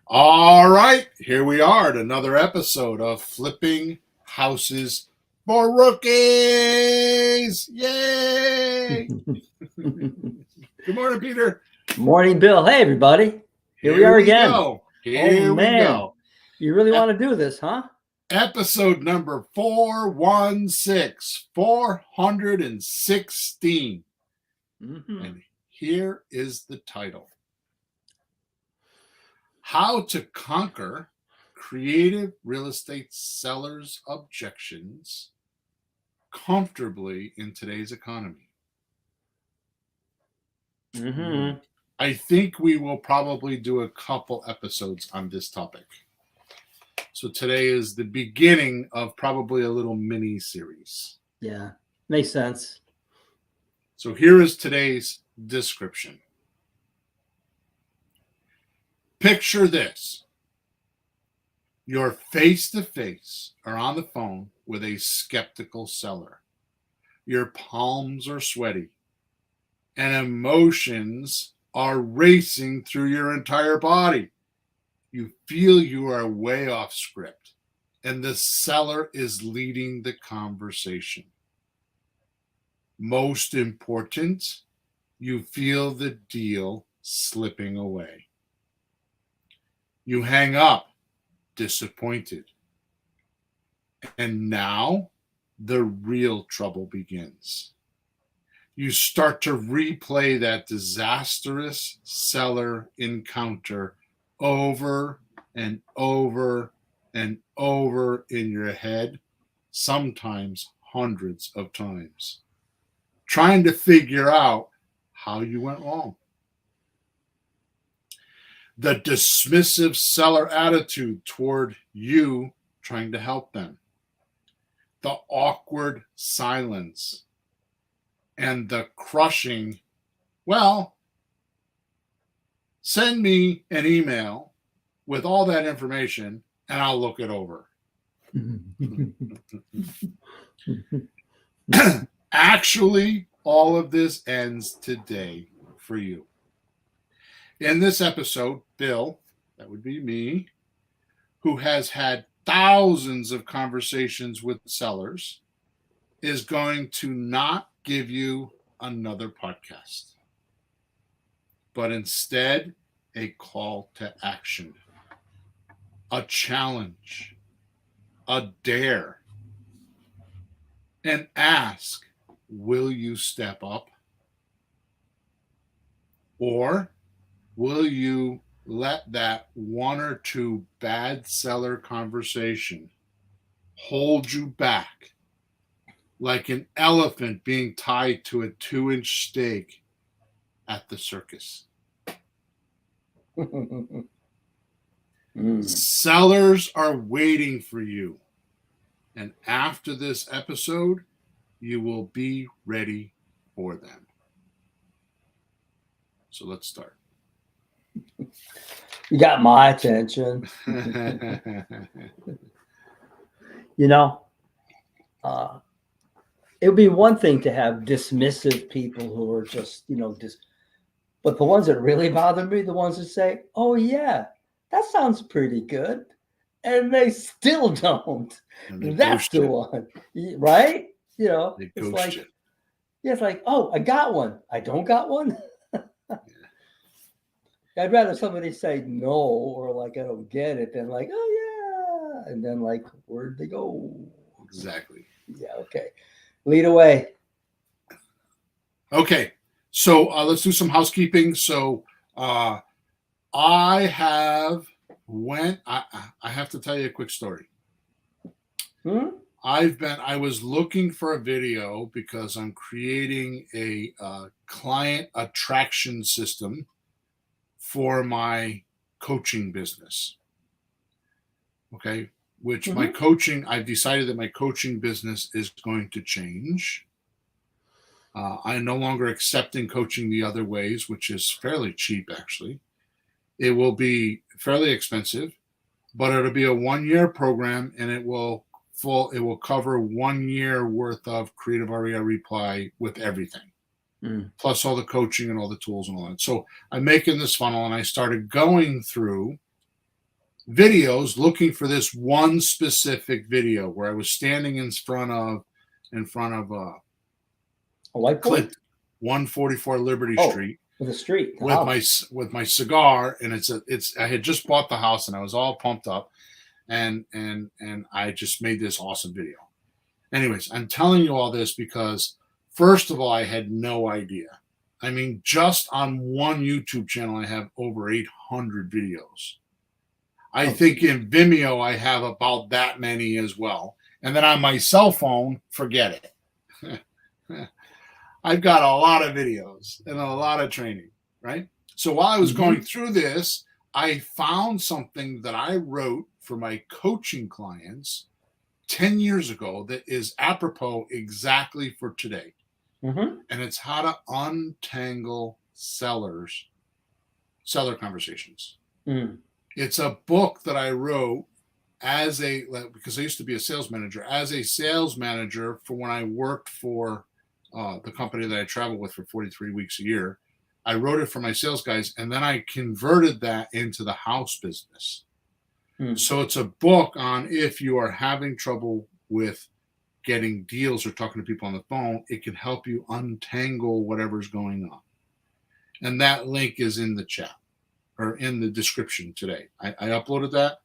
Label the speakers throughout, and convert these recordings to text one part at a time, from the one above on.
Speaker 1: All right, here we are at another episode of Flipping Houses for Rookies. Yay! Good morning, Peter.
Speaker 2: Morning, Bill. Hey, everybody. Here we are again.
Speaker 1: Go. Here we go.
Speaker 2: You really want to do this, huh?
Speaker 1: Episode number 416, 416. And here is the title. How to Conquer Creative Real Estate Sellers' Objections Comfortably in Today's Economy. I think we will probably do a couple episodes on this topic. So today is the beginning of probably a little mini series.
Speaker 2: Yeah, makes sense.
Speaker 1: So here is today's description. Picture this. You're face to face or on the phone with a skeptical seller. Your palms are sweaty and emotions are racing through your entire body. You feel you are way off script and the seller is leading the conversation. Most important, you feel the deal slipping away. You hang up, disappointed. And now the real trouble begins. You start to replay that disastrous seller encounter over and over and over in your head, sometimes hundreds of times, trying to figure out how you went wrong. The dismissive seller attitude toward you trying to help them, the awkward silence, and the crushing, well, send me an email with all that information and I'll look it over. Actually, all of this ends today for you. In this episode, Bill, that would be me, who has had thousands of conversations with sellers, is going to not give you another podcast, but instead a call to action, a challenge, a dare, and ask, will you step up? Or will you let that one or two bad seller conversation hold you back like an elephant being tied to a 2-inch stake at the circus? Sellers are waiting for you. And after this episode, you will be ready for them. So let's start.
Speaker 2: You got my attention. It would be one thing to have dismissive people who are just, but the ones that really bother me, the ones that say, oh, yeah, that sounds pretty good. And they still don't. That's the one, right? It's like, oh, I got one. I don't got one. I'd rather somebody say no or like I don't get it than like, oh yeah, and then like, where'd they go?
Speaker 1: Exactly.
Speaker 2: Yeah. Okay. Lead away.
Speaker 1: Okay. So let's do some housekeeping. So I have to tell you a quick story. I was looking for a video because I'm creating a client attraction system for my coaching business. Okay. Which I've decided that my coaching business is going to change. I'm no longer accepting coaching the other ways, which is fairly cheap, actually. It will be fairly expensive, but it'll be a 1-year program, and it will cover 1 year worth of Creative REI Reply with everything, plus all the coaching and all the tools and all that. So I'm making this funnel, and I started going through videos looking for this one specific video where I was standing in front of
Speaker 2: A whiteboard?
Speaker 1: Clint 144 Liberty Street
Speaker 2: with a street.
Speaker 1: with my cigar, and I had just bought the house and I was all pumped up, and I just made this awesome video. Anyways, I'm telling you all this because first of all, I had no idea. I mean, just on one YouTube channel, I have over 800 videos. I think in Vimeo, I have about that many as well. And then on my cell phone, forget it. I've got a lot of videos and a lot of training, right? So while I was going through this, I found something that I wrote for my coaching clients 10 years ago that is apropos exactly for today. And it's how to untangle seller conversations. It's a book that I wrote because I used to be a sales manager, for when I worked for the company that I traveled with for 43 weeks a year. I wrote it for my sales guys, and then I converted that into the house business. So it's a book on if you are having trouble with getting deals or talking to people on the phone, it can help you untangle whatever's going on. And that link is in the chat or in the description today. I uploaded that.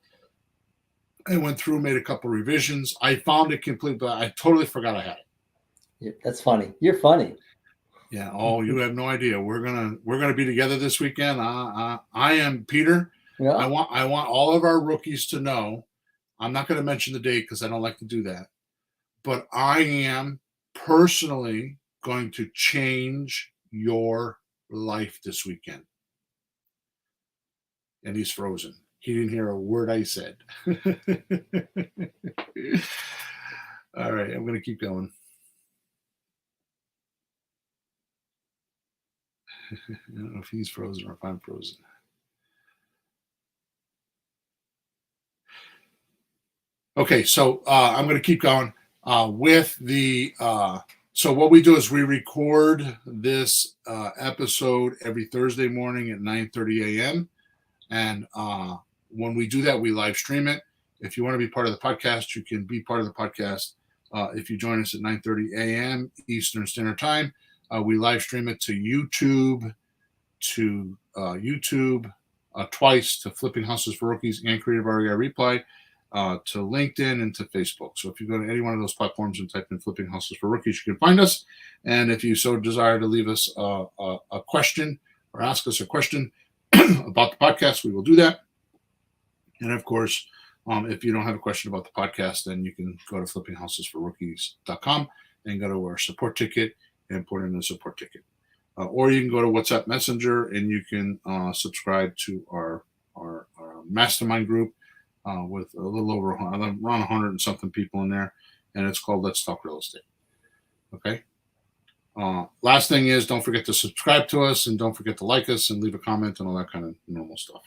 Speaker 1: I went through, made a couple revisions. I found it complete, but I totally forgot I had it.
Speaker 2: That's funny. You're funny.
Speaker 1: Yeah. Oh, you have no idea. We're gonna be together this weekend. I am Peter. Yeah. I want all of our rookies to know. I'm not going to mention the date because I don't like to do that. But I am personally going to change your life this weekend. And he's frozen. He didn't hear a word I said. All right, I'm going to keep going. I don't know if he's frozen or if I'm frozen. Okay, so I'm going to keep going with the. So what we do is we record this episode every Thursday morning at 9:30 a.m. And when we do that, we live stream it. If you want to be part of the podcast, you can be part of the podcast if you join us at 9:30 a.m. Eastern Standard Time. We live stream it to YouTube, twice to Flipping Houses for Rookies and Creative REI Replay, to LinkedIn and to Facebook. So if you go to any one of those platforms and type in Flipping Houses for Rookies, you can find us. And if you so desire to leave us a question or ask us a question about the podcast, we will do that. And of course, if you don't have a question about the podcast, then you can go to flippinghousesforrookies.com and go to our support ticket and put in a support ticket. Or you can go to WhatsApp Messenger and you can subscribe to our mastermind group with a little over around 100 and something people in there. And it's called Let's Talk Real Estate. Okay. Last thing is, don't forget to subscribe to us and don't forget to like us and leave a comment and all that kind of normal stuff.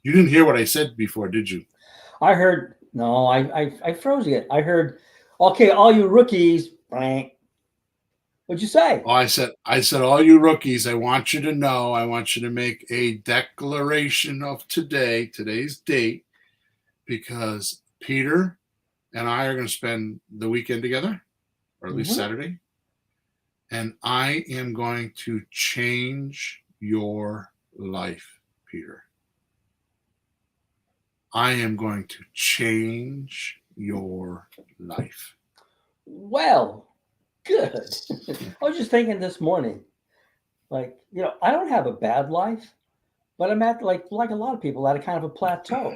Speaker 1: You didn't hear what I said before, did you?
Speaker 2: I heard, no, I froze it. I heard, okay, all you rookies, blank. What'd you say?
Speaker 1: Oh, I said, all you rookies, I want you to know, I want you to make a declaration of today's date, because Peter and I are going to spend the weekend together, or at least Saturday. And I am going to change your life, Peter. I am going to change your life.
Speaker 2: Well, good. I was just thinking this morning, like, I don't have a bad life, but I'm at like a lot of people at a kind of a plateau.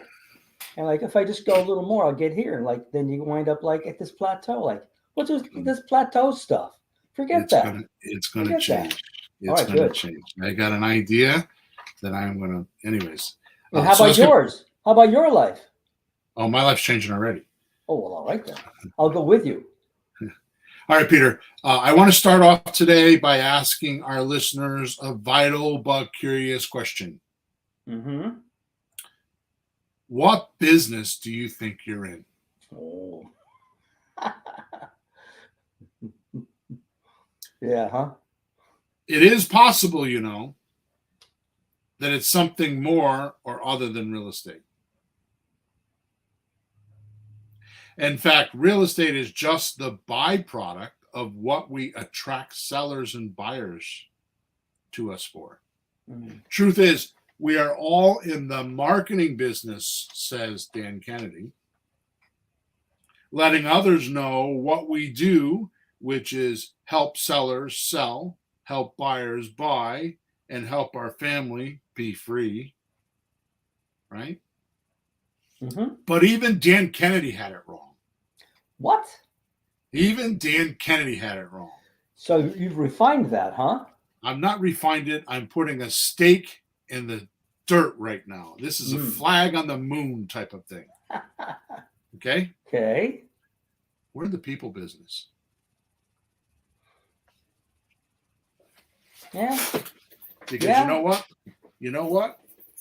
Speaker 2: And like, if I just go a little more, I'll get here. And like, then you wind up like at this plateau. Like, what's this plateau stuff? Forget that.
Speaker 1: It's going to change. It's going to change. I got an idea that I'm going to, anyways.
Speaker 2: And how about yours? How about your life?
Speaker 1: Oh, my life's changing already.
Speaker 2: Oh, well, all right then. I'll go with you.
Speaker 1: All right, Peter. I want to start off today by asking our listeners a vital but curious question. What business do you think you're in?
Speaker 2: Oh. Yeah, huh?
Speaker 1: It is possible, that it's something more or other than real estate. In fact, real estate is just the byproduct of what we attract sellers and buyers to us for.
Speaker 2: Mm.
Speaker 1: Truth is, we are all in the marketing business, says Dan Kennedy, letting others know what we do, which is help sellers sell, help buyers buy, and help our family be free. Right?
Speaker 2: Mm-hmm.
Speaker 1: But even Dan Kennedy had it wrong.
Speaker 2: What?
Speaker 1: Even Dan Kennedy had it wrong.
Speaker 2: So you've refined that, huh?
Speaker 1: I'm not refined it. I'm putting a stake in the dirt right now. This is a flag on the moon type of thing. Okay?
Speaker 2: Okay.
Speaker 1: We're in the people business.
Speaker 2: Yeah.
Speaker 1: Because you know what? You know what?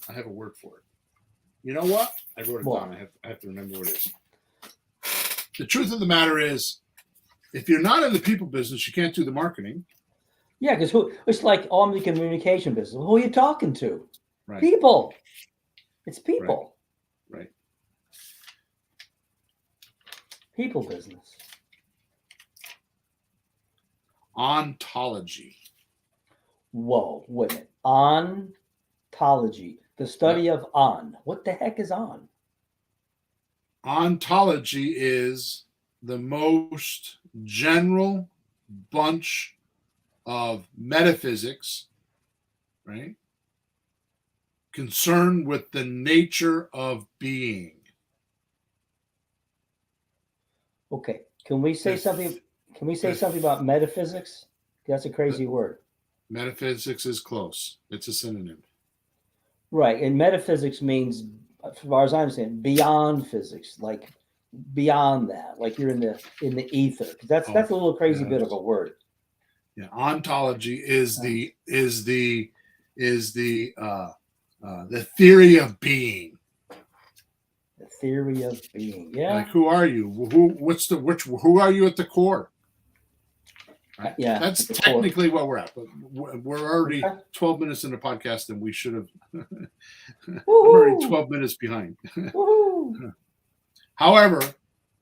Speaker 1: I have a word for it. You know what? I wrote it down. I have to remember what it is. The truth of the matter is, if you're not in the people business, you can't do the marketing.
Speaker 2: Yeah, because it's like, oh, I'm in the communication business. Who are you talking to?
Speaker 1: Right.
Speaker 2: People. It's people.
Speaker 1: Right.
Speaker 2: People business.
Speaker 1: Ontology.
Speaker 2: Whoa, wait a minute. Ontology. The study of on. What the heck is on?
Speaker 1: Ontology is the most general bunch of metaphysics, right? Concerned with the nature of being.
Speaker 2: Okay. Can we say something? Can we say something about metaphysics? That's a crazy word.
Speaker 1: Metaphysics is close. It's a synonym.
Speaker 2: Right. And metaphysics means, as far as I'm saying, beyond physics, like beyond that, like you're in the ether. That's a little crazy bit of a word.
Speaker 1: Yeah, ontology is the theory of being.
Speaker 2: The theory of being. Yeah.
Speaker 1: Like, who are you? Who are you at the core? Right?
Speaker 2: Yeah.
Speaker 1: That's technically what we're at. But we're already 12 minutes in the podcast, and we should have. I'm already 12 minutes behind. However,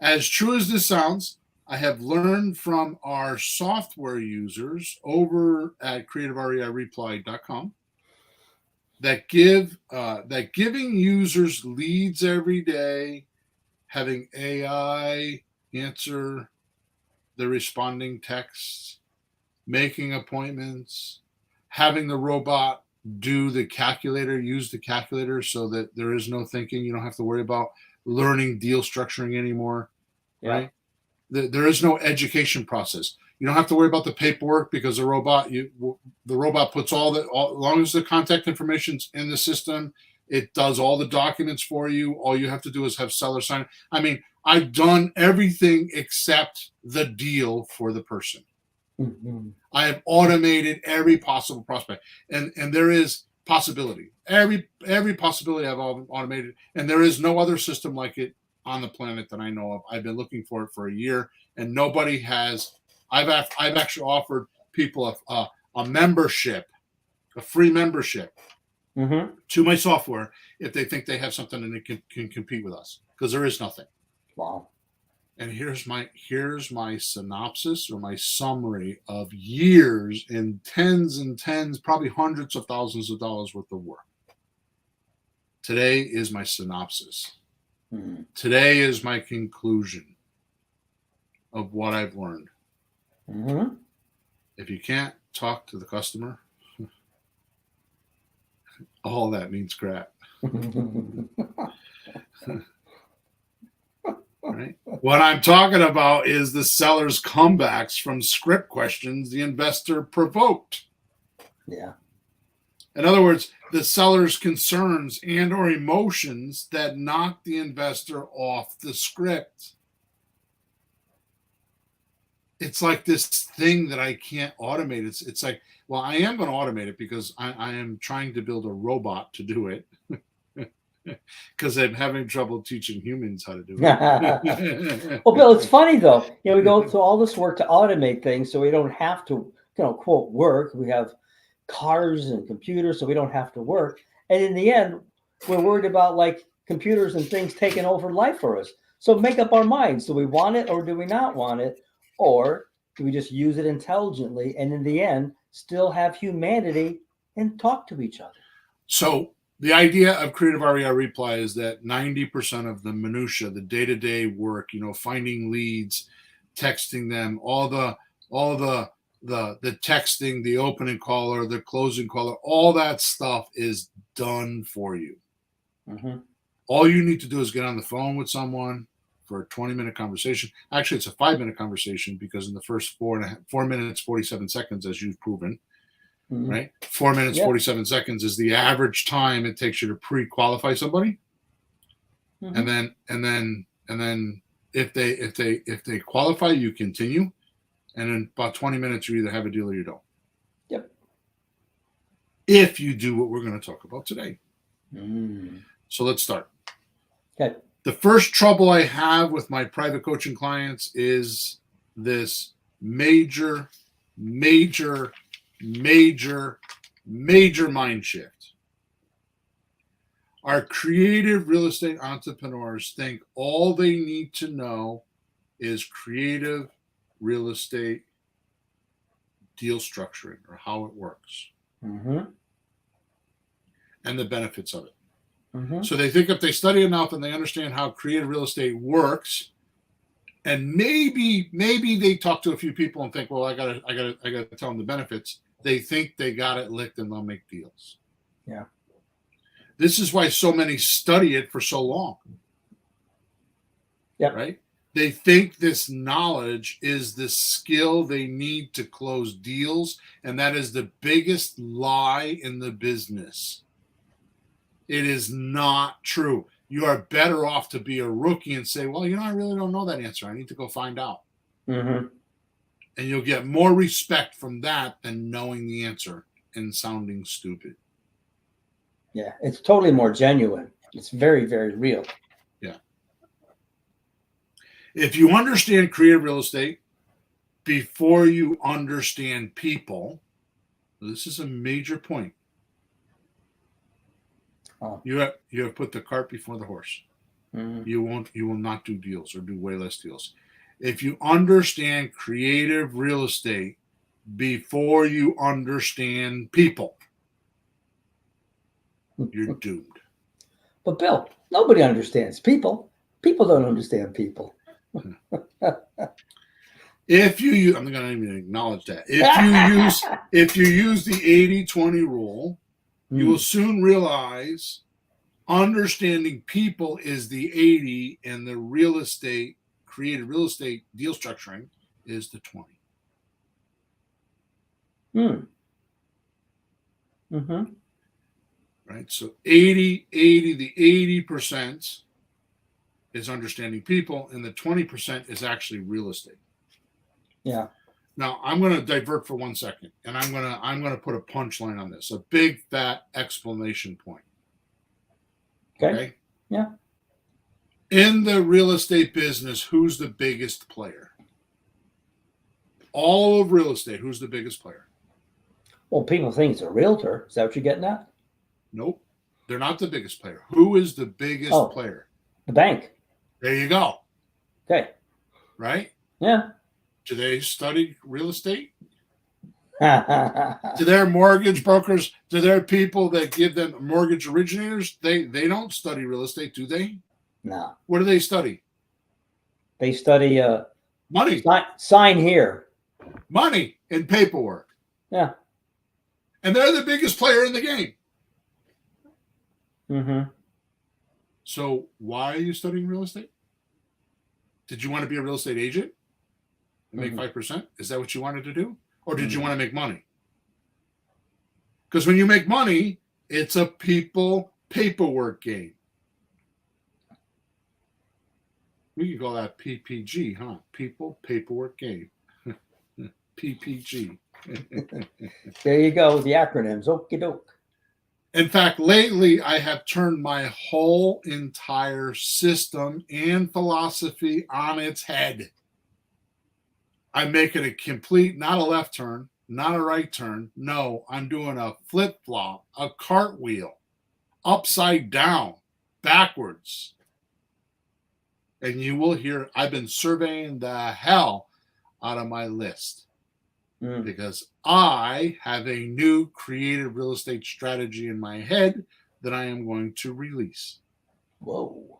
Speaker 1: as true as this sounds, I have learned from our software users over at creativereireply.com that giving users leads every day, having AI answer the responding texts, making appointments, having the robot use the calculator so that there is no thinking. You don't have to worry about learning deal structuring anymore, right? There is no education process. You don't have to worry about the paperwork because the robot puts as long as the contact information's in the system, it does all the documents for you. All you have to do is have seller sign. I mean, I've done everything except the deal for the person. Mm-hmm. I have automated every possible prospect, and there is possibility. Every possibility I've automated, and there is no other system like it on the planet that I know of. I've been looking for it for a year, and nobody has. I've actually offered people a membership, a free membership to my software if they think they have something and it can compete with us, because there is nothing.
Speaker 2: Wow.
Speaker 1: And here's my synopsis or my summary of years and tens, probably hundreds of thousands of dollars worth of work. Today is my synopsis. Mm-hmm. Today is my conclusion of what I've learned. Mm-hmm. If you can't talk to the customer, all that means crap. Right? What I'm talking about is the seller's comebacks from script questions the investor provoked.
Speaker 2: Yeah.
Speaker 1: In other words, the seller's concerns and or emotions that knock the investor off the script. It's like this thing that I can't automate. It's like, well, I am going to automate it because I am trying to build a robot to do it. Because I'm having trouble teaching humans how to do it.
Speaker 2: Well, Bill, it's funny though. We go through all this work to automate things, so we don't have to, quote, work. We have cars and computers, so we don't have to work. And in the end, we're worried about like computers and things taking over life for us. So make up our minds. Do we want it or do we not want it? Or do we just use it intelligently and in the end still have humanity and talk to each other?
Speaker 1: So the idea of creative REI reply is that 90% of the minutia, the day-to-day work, finding leads, texting them, all the texting, the opening caller, the closing caller, all that stuff is done for you.
Speaker 2: Mm-hmm.
Speaker 1: All you need to do is get on the phone with someone for a 20-minute conversation. Actually, it's a 5-minute conversation because in the first 4 minutes, 47 seconds, as you've proven,
Speaker 2: Mm-hmm.
Speaker 1: right? 4 minutes,
Speaker 2: Yep.
Speaker 1: 47 seconds is the average time it takes you to pre-qualify somebody.
Speaker 2: Mm-hmm.
Speaker 1: And then if they qualify, you continue. And in about 20 minutes, you either have a deal or you don't.
Speaker 2: Yep.
Speaker 1: If you do what we're going to talk about today.
Speaker 2: Mm.
Speaker 1: So let's start.
Speaker 2: Okay.
Speaker 1: The first trouble I have with my private coaching clients is this major mind shift. Our creative real estate entrepreneurs think all they need to know is creative real estate deal structuring or how it works
Speaker 2: Mm-hmm.
Speaker 1: and the benefits of it.
Speaker 2: Mm-hmm.
Speaker 1: So they think if they study enough and they understand how creative real estate works, and maybe they talk to a few people and think, well, I gotta tell them the benefits. They think they got it licked and they'll make deals.
Speaker 2: Yeah.
Speaker 1: This is why so many study it for so long.
Speaker 2: Yep.
Speaker 1: Right? They think this knowledge is the skill they need to close deals, and that is the biggest lie in the business. It is not true. You are better off to be a rookie and say, well, I really don't know that answer. I need to go find out.
Speaker 2: Mm-hmm.
Speaker 1: And you'll get more respect from that than knowing the answer and sounding stupid.
Speaker 2: Yeah, it's totally more genuine. It's very, very real.
Speaker 1: Yeah. If you understand creative real estate before you understand people, this is a major point.
Speaker 2: Oh.
Speaker 1: You have put the cart before the horse.
Speaker 2: Mm-hmm.
Speaker 1: You will not do deals or do way less deals. If you understand creative real estate before you understand people, you're doomed.
Speaker 2: But Bill, nobody understands people. People don't understand people.
Speaker 1: If you use, I'm not going to even acknowledge that. If you use the 80-20 rule, you will soon realize understanding people is the 80 and the creative real estate deal structuring is the 20.
Speaker 2: Mm-hmm.
Speaker 1: Right? So 80, the 80% is understanding people, and the 20% is actually real estate.
Speaker 2: Yeah.
Speaker 1: Now I'm going to divert for 1 second, and I'm going to put a punchline on this, a big fat exclamation point. Okay?
Speaker 2: Yeah.
Speaker 1: In the real estate business, who's the biggest player? All of real estate, who's the biggest player?
Speaker 2: Well, people think it's a realtor. Is that what you're getting at?
Speaker 1: Nope. They're not the biggest player. Who is the biggest player?
Speaker 2: The bank.
Speaker 1: There you go.
Speaker 2: Okay.
Speaker 1: Right?
Speaker 2: Yeah.
Speaker 1: Do they study real estate?
Speaker 2: Mm-hmm.
Speaker 1: To their mortgage brokers, to their people that give them mortgage originators, they don't study real estate, do they?
Speaker 2: No.
Speaker 1: What do they study?
Speaker 2: They study
Speaker 1: money.
Speaker 2: Sign here.
Speaker 1: Money and paperwork.
Speaker 2: Yeah.
Speaker 1: And they're the biggest player in the game.
Speaker 2: Mm-hmm.
Speaker 1: So why are you studying real estate? Did you want to be a real estate agent and make 5%? Is that what you wanted to do? Or did you want to make money? Because when you make money, it's a people paperwork game. We could call that PPG, huh? People paperwork game. PPG.
Speaker 2: There you go, the acronyms. Okie doke.
Speaker 1: In fact, lately I have turned my whole entire system and philosophy on its head. I'm making a complete, not a left turn, not a right turn. No, I'm doing a flip-flop, a cartwheel, upside down, backwards. and you will hear I've been surveying the hell out of my list because I have a new creative real estate strategy in my head that I am going to release.
Speaker 2: Whoa.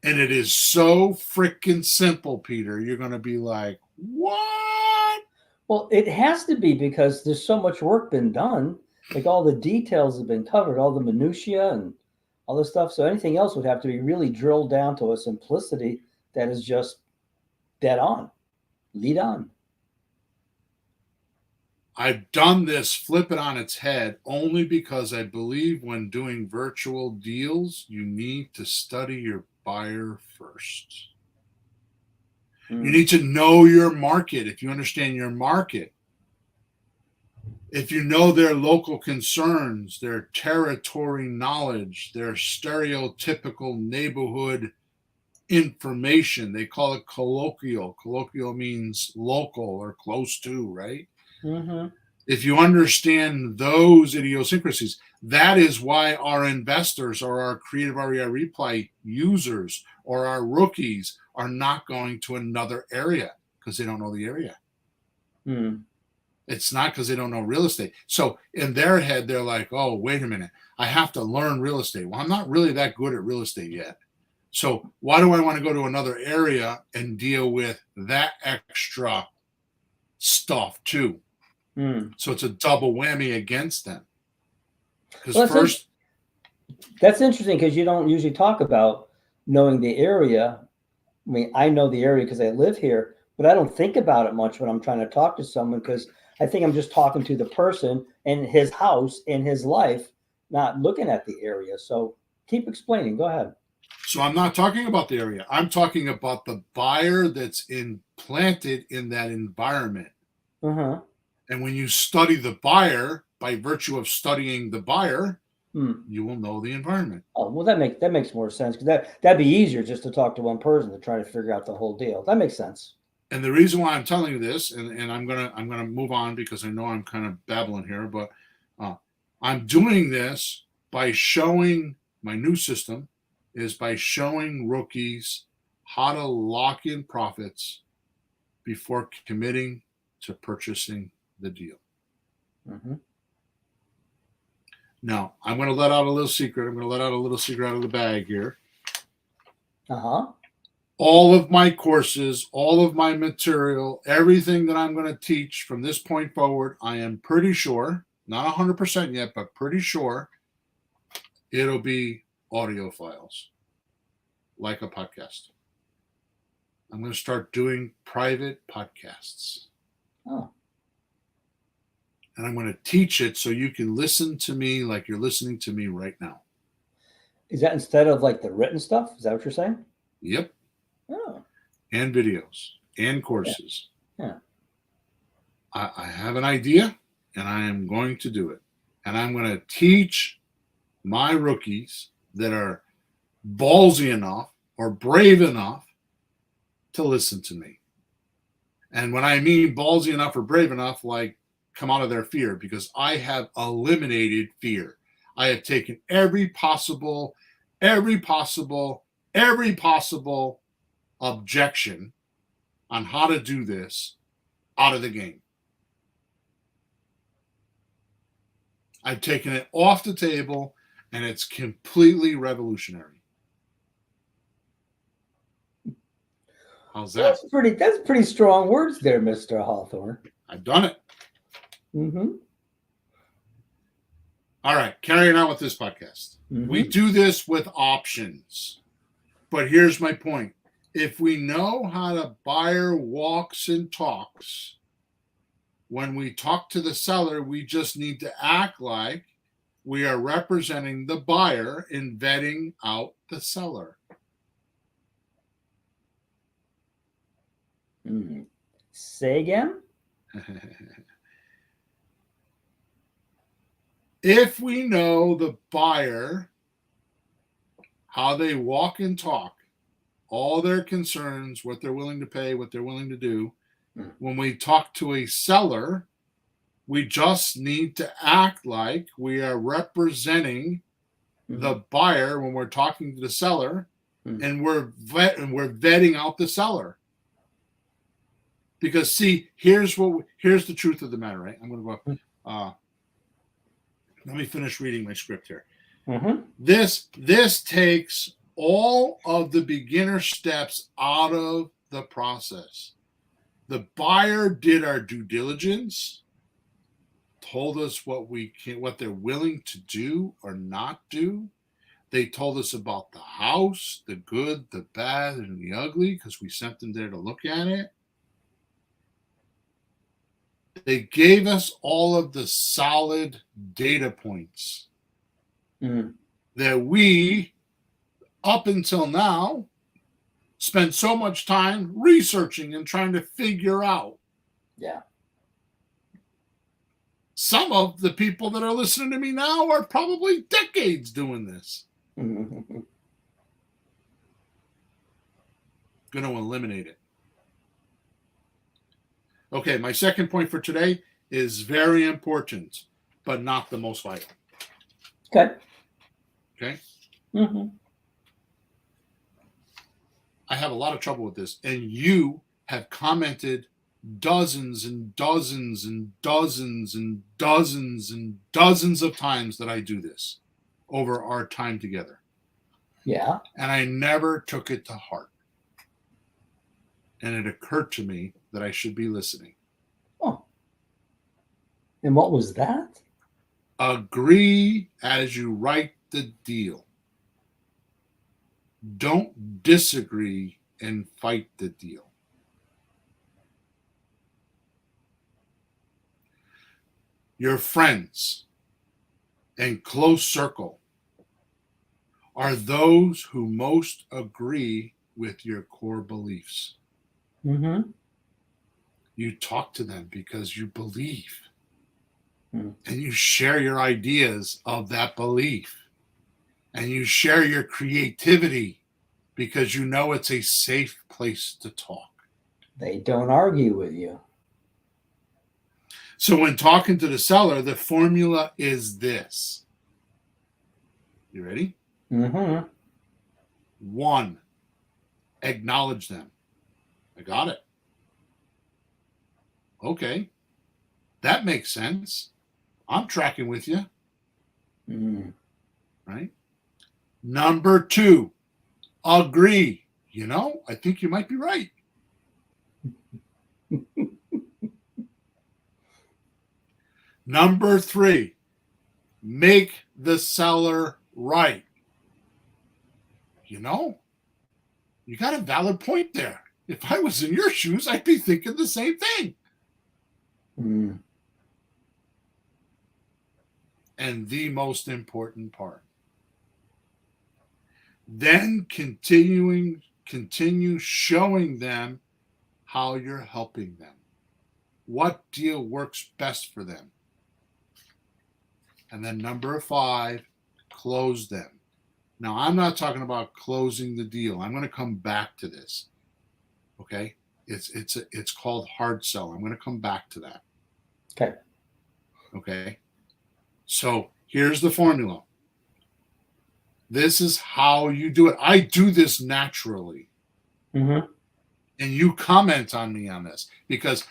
Speaker 1: And it is so freaking simple, Peter. You're going to be like, what?
Speaker 2: Well, it has to be because there's so much work been done. Like all the details have been covered, all the minutia and all this stuff. So anything else would have to be really drilled down to a simplicity that is just dead on, lead on.
Speaker 1: I've done this, flip it on its head, only because I believe when doing virtual deals, you need to study your buyer first. You need to know your market. If you understand your market, if you know their local concerns, their territory knowledge, their stereotypical neighborhood information, they call it colloquial. Colloquial means local or close to, right?
Speaker 2: Mm-hmm.
Speaker 1: If you understand those idiosyncrasies, that is why our investors or our creative REI replay users or our rookies are not going to another area because they don't know the area. It's not because they don't know real estate. So in their head, they're like, oh, wait a minute, I have to learn real estate. Well, I'm not really that good at real estate yet. So why do I want to go to another area and deal with that extra stuff too? So it's a double whammy against them. Because
Speaker 2: that's interesting because you don't usually talk about knowing the area. I mean, I know the area because I live here, but I don't think about it much when I'm trying to talk to someone because I think I'm just talking to the person and his house and his life, not looking at the area. So keep explaining. Go ahead.
Speaker 1: So I'm not talking about the area. I'm talking about the buyer that's implanted in that environment.
Speaker 2: Uh-huh.
Speaker 1: And when you study the buyer, by virtue of studying the buyer, you will know the environment.
Speaker 2: Oh, well, that makes more sense because that'd be easier just to talk to one person to try to figure out the whole deal. That makes sense.
Speaker 1: And the reason why I'm telling you this, and I'm gonna move on because I know I'm kind of babbling here, but I'm doing this by showing my new system is by showing rookies how to lock in profits before committing to purchasing the deal.
Speaker 2: Mm-hmm.
Speaker 1: Now, I'm going to let out a little secret. I'm going to let out a little secret out of the bag here.
Speaker 2: Uh-huh.
Speaker 1: All of my courses, all of my material, everything that I'm going to teach from this point forward, I am pretty sure, not 100% yet, but pretty sure it'll be audio files, like a podcast. I'm going to start doing private podcasts.
Speaker 2: Oh.
Speaker 1: And I'm going to teach it so you can listen to me like you're listening to me right now.
Speaker 2: Is that instead of like the written stuff? Is that what you're saying?
Speaker 1: Yep.
Speaker 2: Oh.
Speaker 1: And videos and courses.
Speaker 2: Yeah.
Speaker 1: I have an idea and I am going to do it. And I'm going to teach my rookies that are ballsy enough or brave enough to listen to me. And when I mean ballsy enough or brave enough, like come out of their fear, because I have eliminated fear. I have taken every possible objection on how to do this out of the game. I've taken it off the table and it's completely revolutionary. How's that?
Speaker 2: That's pretty strong words there, Mr. Hawthorne.
Speaker 1: I've done it.
Speaker 2: Mm-hmm.
Speaker 1: All right, carrying on with this podcast.
Speaker 2: Mm-hmm.
Speaker 1: We do this with options. But here's my point. If we know how the buyer walks and talks, when we talk to the seller, we just need to act like we are representing the buyer in vetting out the seller.
Speaker 2: Mm-hmm. Say again?
Speaker 1: If we know the buyer, how they walk and talk, all their concerns, what they're willing to pay, what they're willing to do, when we talk to a seller, we just need to act like we are representing the buyer when we're talking to the seller and we're vetting out the seller. Because see, here's the truth of the matter, right? I'm going to go. Let me finish reading my script here. This takes all of the beginner steps out of the process. The buyer did our due diligence, told us what they're willing to do or not do. They told us about the house, the good, the bad, and the ugly, because we sent them there to look at it. They gave us all of the solid data points that we, up until now, spent so much time researching and trying to figure out.
Speaker 2: Yeah.
Speaker 1: Some of the people that are listening to me now are probably decades doing this. Going to eliminate it. Okay, my second point for today is very important, but not the most vital. Okay? I have a lot of trouble with this, and you have commented dozens and dozens and dozens and dozens and dozens of times that I do this over our time together.
Speaker 2: Yeah.
Speaker 1: And I never took it to heart. And it occurred to me that I should be listening.
Speaker 2: Oh. And what was that?
Speaker 1: Agree as you write the deal. Don't disagree and fight the deal. Your friends and close circle are those who most agree with your core beliefs. You talk to them because you believe, and you share your ideas of that belief, and you share your creativity because you know it's a safe place to talk.
Speaker 2: They don't argue with you.
Speaker 1: So when talking to the seller, the formula is this. You ready? 1, acknowledge them. I got it. Okay. That makes sense. I'm tracking with you. Right? Number 2, agree. You know, I think you might be right. Number 3, make the seller right. You know, you got a valid point there. If I was in your shoes, I'd be thinking the same thing. And the most important part. Then continue showing them how you're helping them. What deal works best for them. And then number 5, close them. Now, I'm not talking about closing the deal. I'm going to come back to this. Okay? It's called hard sell. I'm going to come back to that. Okay? So here's the formula. This is how you do it. I do this naturally. And you comment on me on this because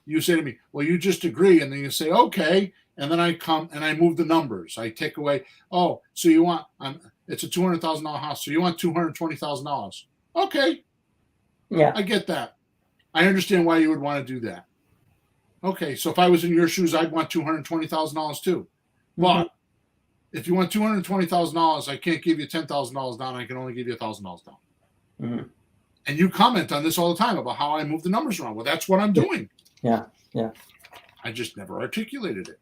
Speaker 1: you say to me, well, you just agree. And then you say, okay. And then I come and I move the numbers. I take away, oh, so you want, it's a $200,000 house. So you want $220,000. Okay.
Speaker 2: Yeah.
Speaker 1: I get that. I understand why you would want to do that. Okay. So if I was in your shoes, I'd want $220,000 too. But if you want $220,000, I can't give you $10,000 down. I can only give you $1,000 down. And you comment on this all the time about how I move the numbers around. Well, that's what I'm doing.
Speaker 2: Yeah.
Speaker 1: I just never articulated it.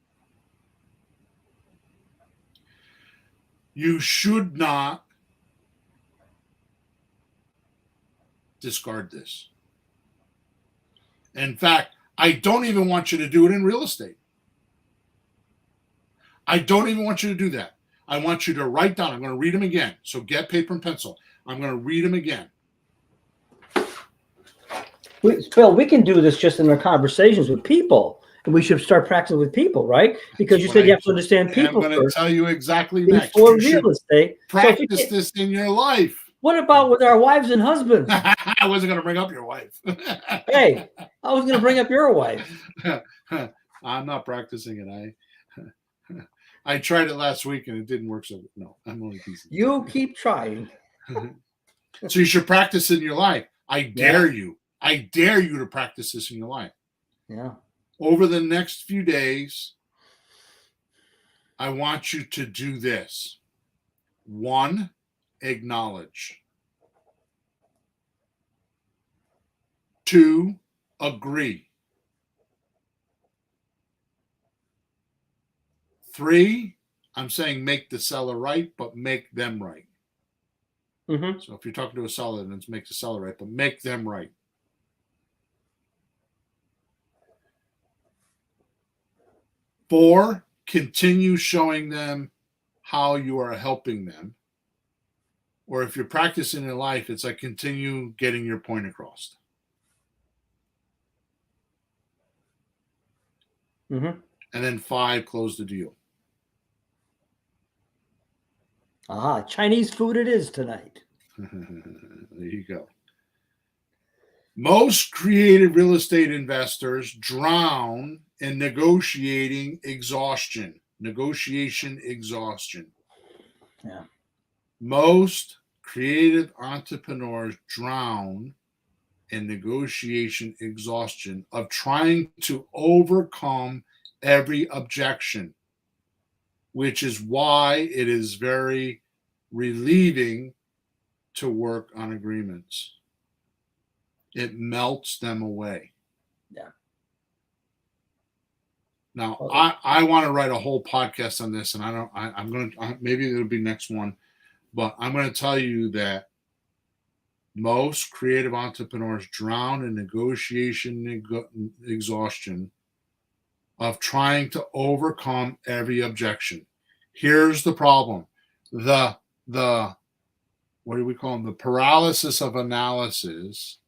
Speaker 1: You should not discard this. In fact, I don't even want you to do it in real estate. I don't even want you to do that. I want you to write down. I'm going to read them again. So get paper and pencil. I'm going to read them again.
Speaker 2: Bill, we can do this just in our conversations with people. And we should start practicing with people, right? Because you said you have to understand people
Speaker 1: I'm going to
Speaker 2: first
Speaker 1: tell you exactly next.
Speaker 2: before real estate.
Speaker 1: Practice this in your life.
Speaker 2: What about with our wives and husbands?
Speaker 1: I wasn't going to bring up your wife.
Speaker 2: Hey, I was going to bring up your wife.
Speaker 1: I'm not practicing it. I tried it last week and it didn't work. So no, I'm only teasing.
Speaker 2: You keep trying.
Speaker 1: So you should practice in your life. I dare you. I dare you to practice this in your life.
Speaker 2: Yeah.
Speaker 1: Over the next few days, I want you to do this. 1, acknowledge. 2, agree. 3, I'm saying make the seller right, but make them right.
Speaker 2: Mm-hmm.
Speaker 1: So if you're talking to a seller, then it's make the seller right, but make them right. 4, continue showing them how you are helping them. Or if you're practicing in life, it's like continue getting your point across.
Speaker 2: Mm-hmm.
Speaker 1: And then 5, close the deal.
Speaker 2: Chinese food it is tonight.
Speaker 1: There you go. Most creative real estate investors drown in negotiation exhaustion.
Speaker 2: Yeah.
Speaker 1: Most creative entrepreneurs drown in negotiation exhaustion of trying to overcome every objection, which is why it is very relieving to work on agreements. It melts them away.
Speaker 2: Yeah.
Speaker 1: Now, I want to write a whole podcast on this, and I'm going to, maybe it'll be next one, but I'm going to tell you that most creative entrepreneurs drown in negotiation exhaustion of trying to overcome every objection. Here's the problem. The what do we call them? The paralysis of analysis,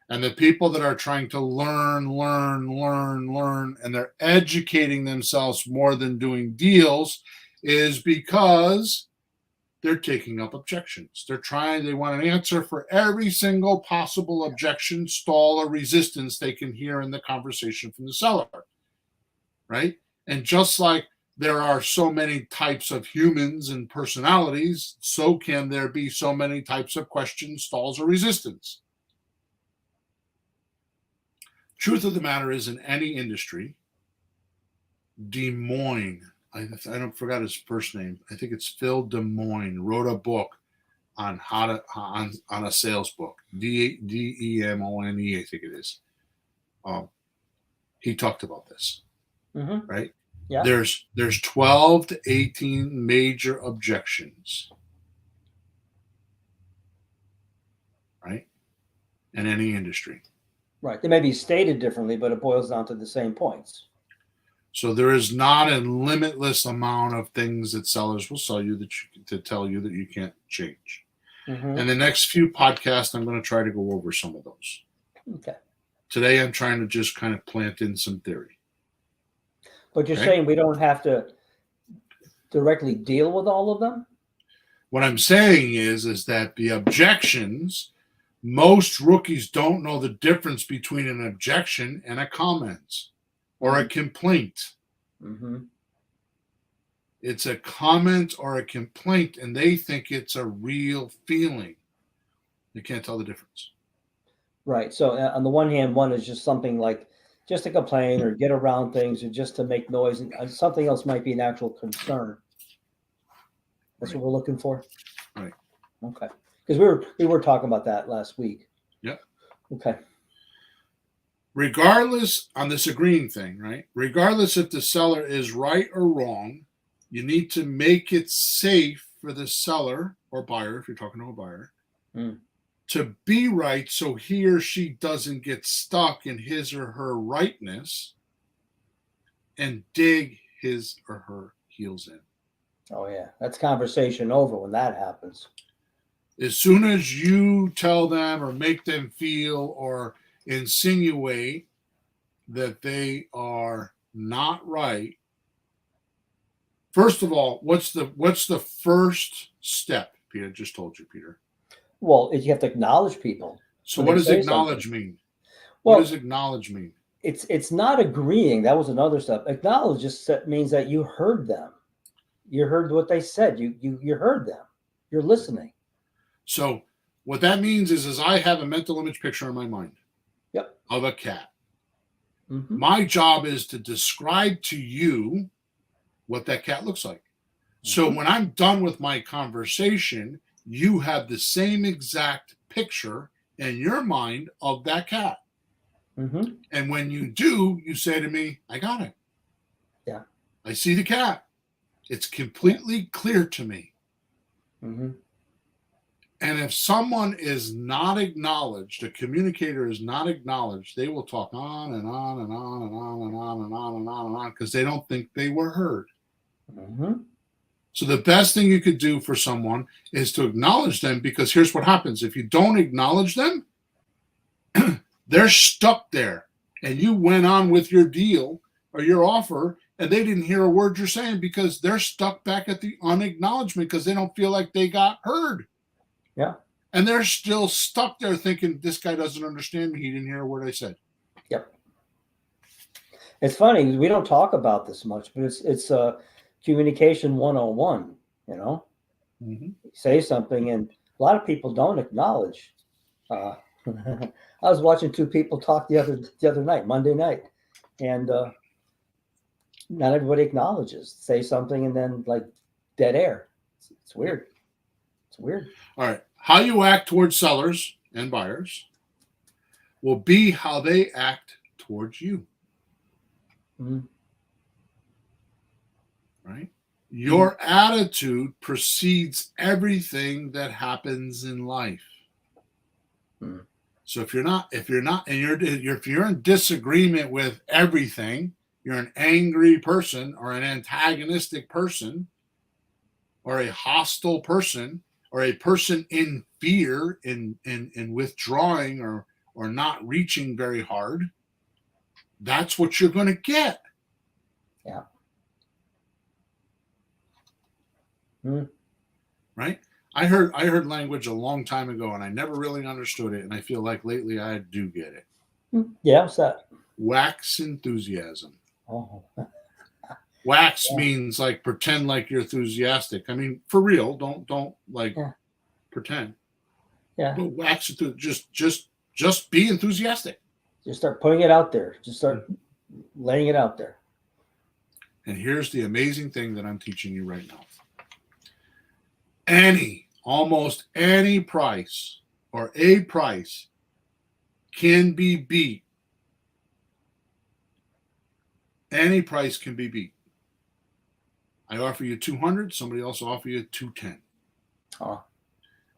Speaker 1: and the people that are trying to learn, and they're educating themselves more than doing deals is because they're taking up objections. They want an answer for every single possible objection, stall, or resistance they can hear in the conversation from the seller, right? And just like there are so many types of humans and personalities, so can there be so many types of questions, stalls, or resistance. Truth of the matter is, in any industry, Des Moines, I don't forgot his first name. I think it's Phil Des Moines, wrote a book on how to on a sales book. DEMONE, I think it is. He talked about this, right?
Speaker 2: Yeah.
Speaker 1: There's 12 to 18 major objections, right? In any industry.
Speaker 2: Right. They may be stated differently, but it boils down to the same points.
Speaker 1: So there is not a limitless amount of things that sellers will sell you to tell you that you can't change.
Speaker 2: Mm-hmm.
Speaker 1: And the next few podcasts, I'm going to try to go over some of those.
Speaker 2: Okay.
Speaker 1: Today, I'm trying to just kind of plant in some theory.
Speaker 2: But you're saying we don't have to directly deal with all of them?
Speaker 1: What I'm saying is that the objections, most rookies don't know the difference between an objection and a comment or a complaint.
Speaker 2: Mm-hmm.
Speaker 1: It's a comment or a complaint, and they think it's a real feeling. They can't tell the difference.
Speaker 2: Right. So on the one hand, one is just something like just to complain or get around things or just to make noise, and something else might be an actual concern. That's what we're looking for.
Speaker 1: Right.
Speaker 2: Okay. Because we were talking about that last week.
Speaker 1: Yep.
Speaker 2: Okay.
Speaker 1: Regardless on this agreeing thing, right? Regardless if the seller is right or wrong, you need to make it safe for the seller or buyer, if you're talking to a buyer, to be right so he or she doesn't get stuck in his or her rightness and dig his or her heels in.
Speaker 2: Oh, yeah. That's conversation over when that happens.
Speaker 1: As soon as you tell them or make them feel or insinuate that they are not right, first of all, what's the first step? Peter just told you, Peter.
Speaker 2: Well, you have to acknowledge people
Speaker 1: So
Speaker 2: when
Speaker 1: what
Speaker 2: they
Speaker 1: does
Speaker 2: say something.
Speaker 1: acknowledge mean? What does
Speaker 2: Well,
Speaker 1: acknowledge mean?
Speaker 2: it's not agreeing. That was another stuff. Acknowledge just means that you heard them. You heard what they said. You heard them. You're listening.
Speaker 1: So what that means is I have a mental image picture in my mind
Speaker 2: Yep.
Speaker 1: of a cat.
Speaker 2: Mm-hmm.
Speaker 1: My job is to describe to you what that cat looks like. So
Speaker 2: Mm-hmm.
Speaker 1: when I'm done with my conversation, you have the same exact picture in your mind of that cat.
Speaker 2: Mm-hmm.
Speaker 1: And when you do, you say to me, I got it.
Speaker 2: Yeah.
Speaker 1: I see the cat. It's completely clear to me.
Speaker 2: Mm-hmm.
Speaker 1: And if someone is not acknowledged, a communicator is not acknowledged, they will talk on and on and on and on and on and on and on and on because they don't think they were heard.
Speaker 2: Mm-hmm.
Speaker 1: So the best thing you could do for someone is to acknowledge them, because here's what happens. If you don't acknowledge them, they're stuck there. And you went on with your deal or your offer, and they didn't hear a word you're saying because they're stuck back at the unacknowledgement because they don't feel like they got heard.
Speaker 2: Yeah.
Speaker 1: And they're still stuck there thinking, this guy doesn't understand me. He didn't hear a word I said.
Speaker 2: Yep. It's funny, we don't talk about this much, but it's communication 101, you know.
Speaker 1: Mm-hmm.
Speaker 2: Say something, and a lot of people don't acknowledge. I was watching two people talk the other night, Monday night, and not everybody acknowledges. Say something, and then like dead air. It's weird. It's weird.
Speaker 1: All right. How you act towards sellers and buyers will be how they act towards you.
Speaker 2: Mm-hmm.
Speaker 1: Right? Your attitude precedes everything that happens in life.
Speaker 2: Mm-hmm.
Speaker 1: So if you're in disagreement with everything, you're an angry person or an antagonistic person or a hostile person or a person in fear, in withdrawing or not reaching very hard, that's what you're going to get.
Speaker 2: Yeah. Mm-hmm.
Speaker 1: Right? I heard language a long time ago and I never really understood it, and I feel like lately I do get it.
Speaker 2: Yeah, what's that?
Speaker 1: Wax enthusiasm.
Speaker 2: Oh.
Speaker 1: Wax means like pretend like you're enthusiastic. I mean, for real, don't like pretend.
Speaker 2: Yeah.
Speaker 1: But wax just be enthusiastic.
Speaker 2: Just start putting it out there. Just start laying it out there.
Speaker 1: And here's the amazing thing that I'm teaching you right now. Almost any price or a price can be beat. Any price can be beat. I offer you 200, somebody else offer you 210.
Speaker 2: Oh.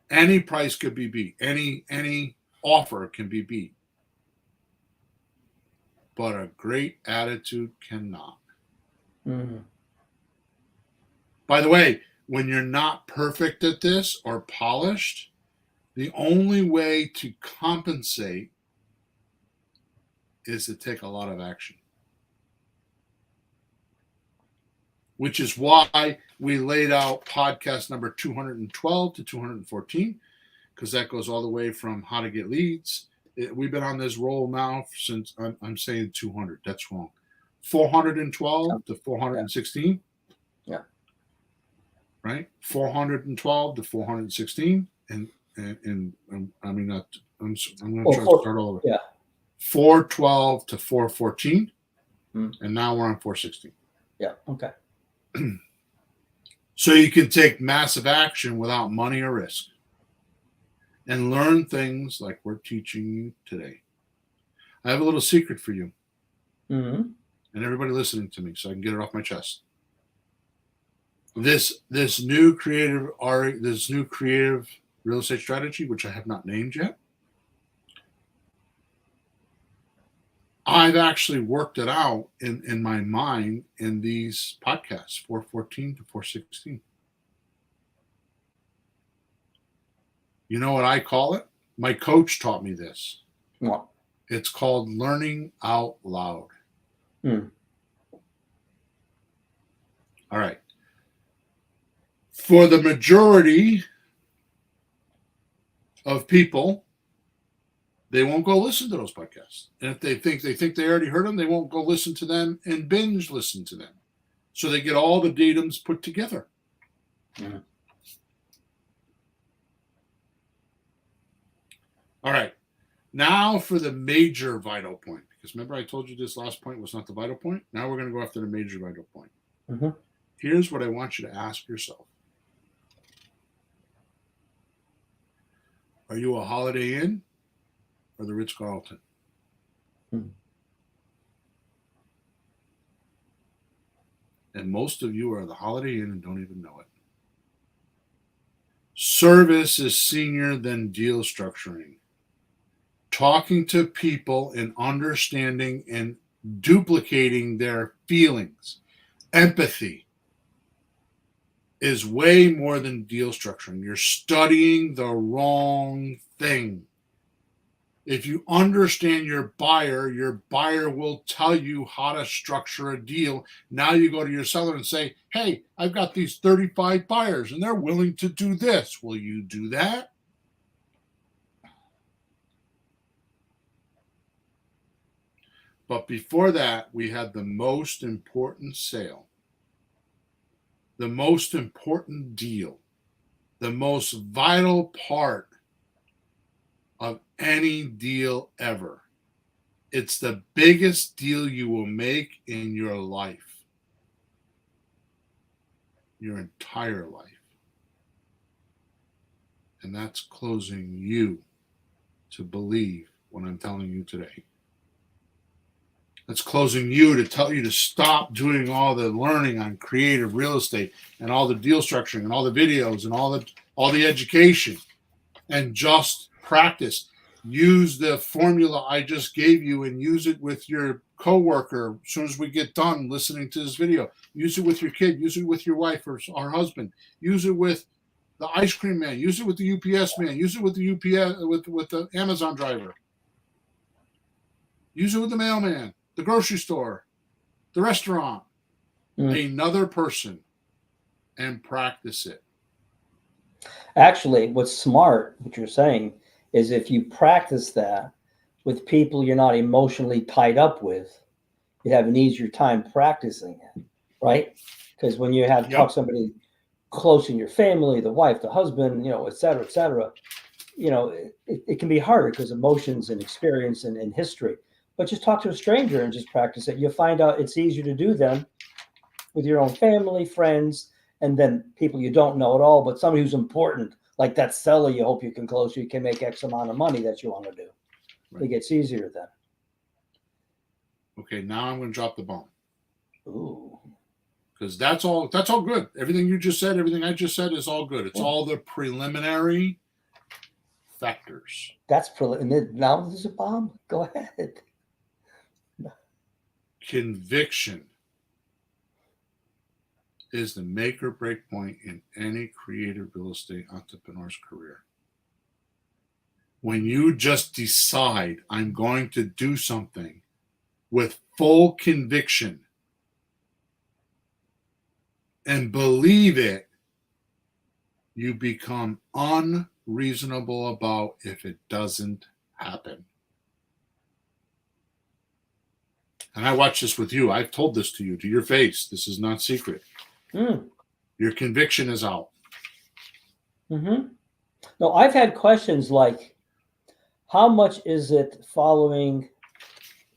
Speaker 1: Any price could be beat. Any offer can be beat. But a great attitude cannot.
Speaker 2: Mm-hmm.
Speaker 1: By the way, when you're not perfect at this or polished, the only way to compensate is to take a lot of action. Which is why we laid out podcast number 212 to 214, because that goes all the way from how to get leads. We've been on this roll now since I'm saying 200. That's wrong. 412 to 416.
Speaker 2: Yeah.
Speaker 1: Right? 412 to 416. And I mean, I'm going to try to start all over.
Speaker 2: Yeah.
Speaker 1: 412 to 414.
Speaker 2: Mm-hmm.
Speaker 1: And now we're on 416.
Speaker 2: Yeah. Okay.
Speaker 1: So you can take massive action without money or risk and learn things like we're teaching you today. I have a little secret for you.
Speaker 2: Mm-hmm.
Speaker 1: And everybody listening to me, so I can get it off my chest. This new creative real estate strategy, which I have not named yet, I've actually worked it out in my mind in these podcasts, 414 to 416. You know what I call it? My coach taught me this.
Speaker 2: What?
Speaker 1: It's called learning out loud.
Speaker 2: Mm.
Speaker 1: All right. For the majority of people, they won't go listen to those podcasts. And if they think they already heard them, they won't go listen to them and binge listen to them. So they get all the datums put together.
Speaker 2: Yeah.
Speaker 1: All right. Now for the major vital point. Because remember I told you this last point was not the vital point? Now we're going to go after the major vital point.
Speaker 2: Mm-hmm.
Speaker 1: Here's what I want you to ask yourself. Are you a Holiday Inn or the Ritz-Carlton?
Speaker 2: Hmm.
Speaker 1: And most of you are the Holiday Inn and don't even know it. Service is senior than deal structuring. Talking to people and understanding and duplicating their feelings. Empathy is way more than deal structuring. You're studying the wrong thing. If you understand your buyer will tell you how to structure a deal. Now you go to your seller and say, hey, I've got these 35 buyers and they're willing to do this. Will you do that? But before that, we had the most important sale, the most important deal, the most vital part of any deal ever. It's the biggest deal you will make in your life, your entire life. And that's closing you to believe what I'm telling you today. That's closing you to tell you to stop doing all the learning on creative real estate and all the deal structuring and all the videos and all the education and just practice. Use the formula I just gave you and use it with your coworker as soon as we get done listening to this video. Use it with your kid. Use it with your wife or husband. Use it with the ice cream man. Use it with the UPS man. Use it with the UPS with the Amazon driver. Use it with the mailman, the grocery store, the restaurant, another person, and practice it.
Speaker 2: Actually, what's smart, what you're saying, is if you practice that with people you're not emotionally tied up with, you have an easier time practicing it, right? Because when you have talk somebody close in your family, the wife, the husband, et cetera, it can be harder because emotions and experience and history. But just talk to a stranger and just practice it. You'll find out it's easier to do then with your own family, friends, and then people you don't know at all, but somebody who's important, like that seller you hope you can close so you can make X amount of money that you want to do. Right. It gets easier then.
Speaker 1: Okay, now I'm going to drop the bomb.
Speaker 2: Ooh.
Speaker 1: Because that's all good. Everything you just said, everything I just said is all good. It's all the preliminary factors.
Speaker 2: That's now there's a bomb. Go ahead.
Speaker 1: Conviction is the make or break point in any creative real estate entrepreneur's career. When you just decide, I'm going to do something with full conviction and believe it, you become unreasonable about if it doesn't happen. And I watch this with you. I've told this to you, to your face. This is not secret. Your conviction is out.
Speaker 2: Mm-hmm. No, I've had questions like, how much is it following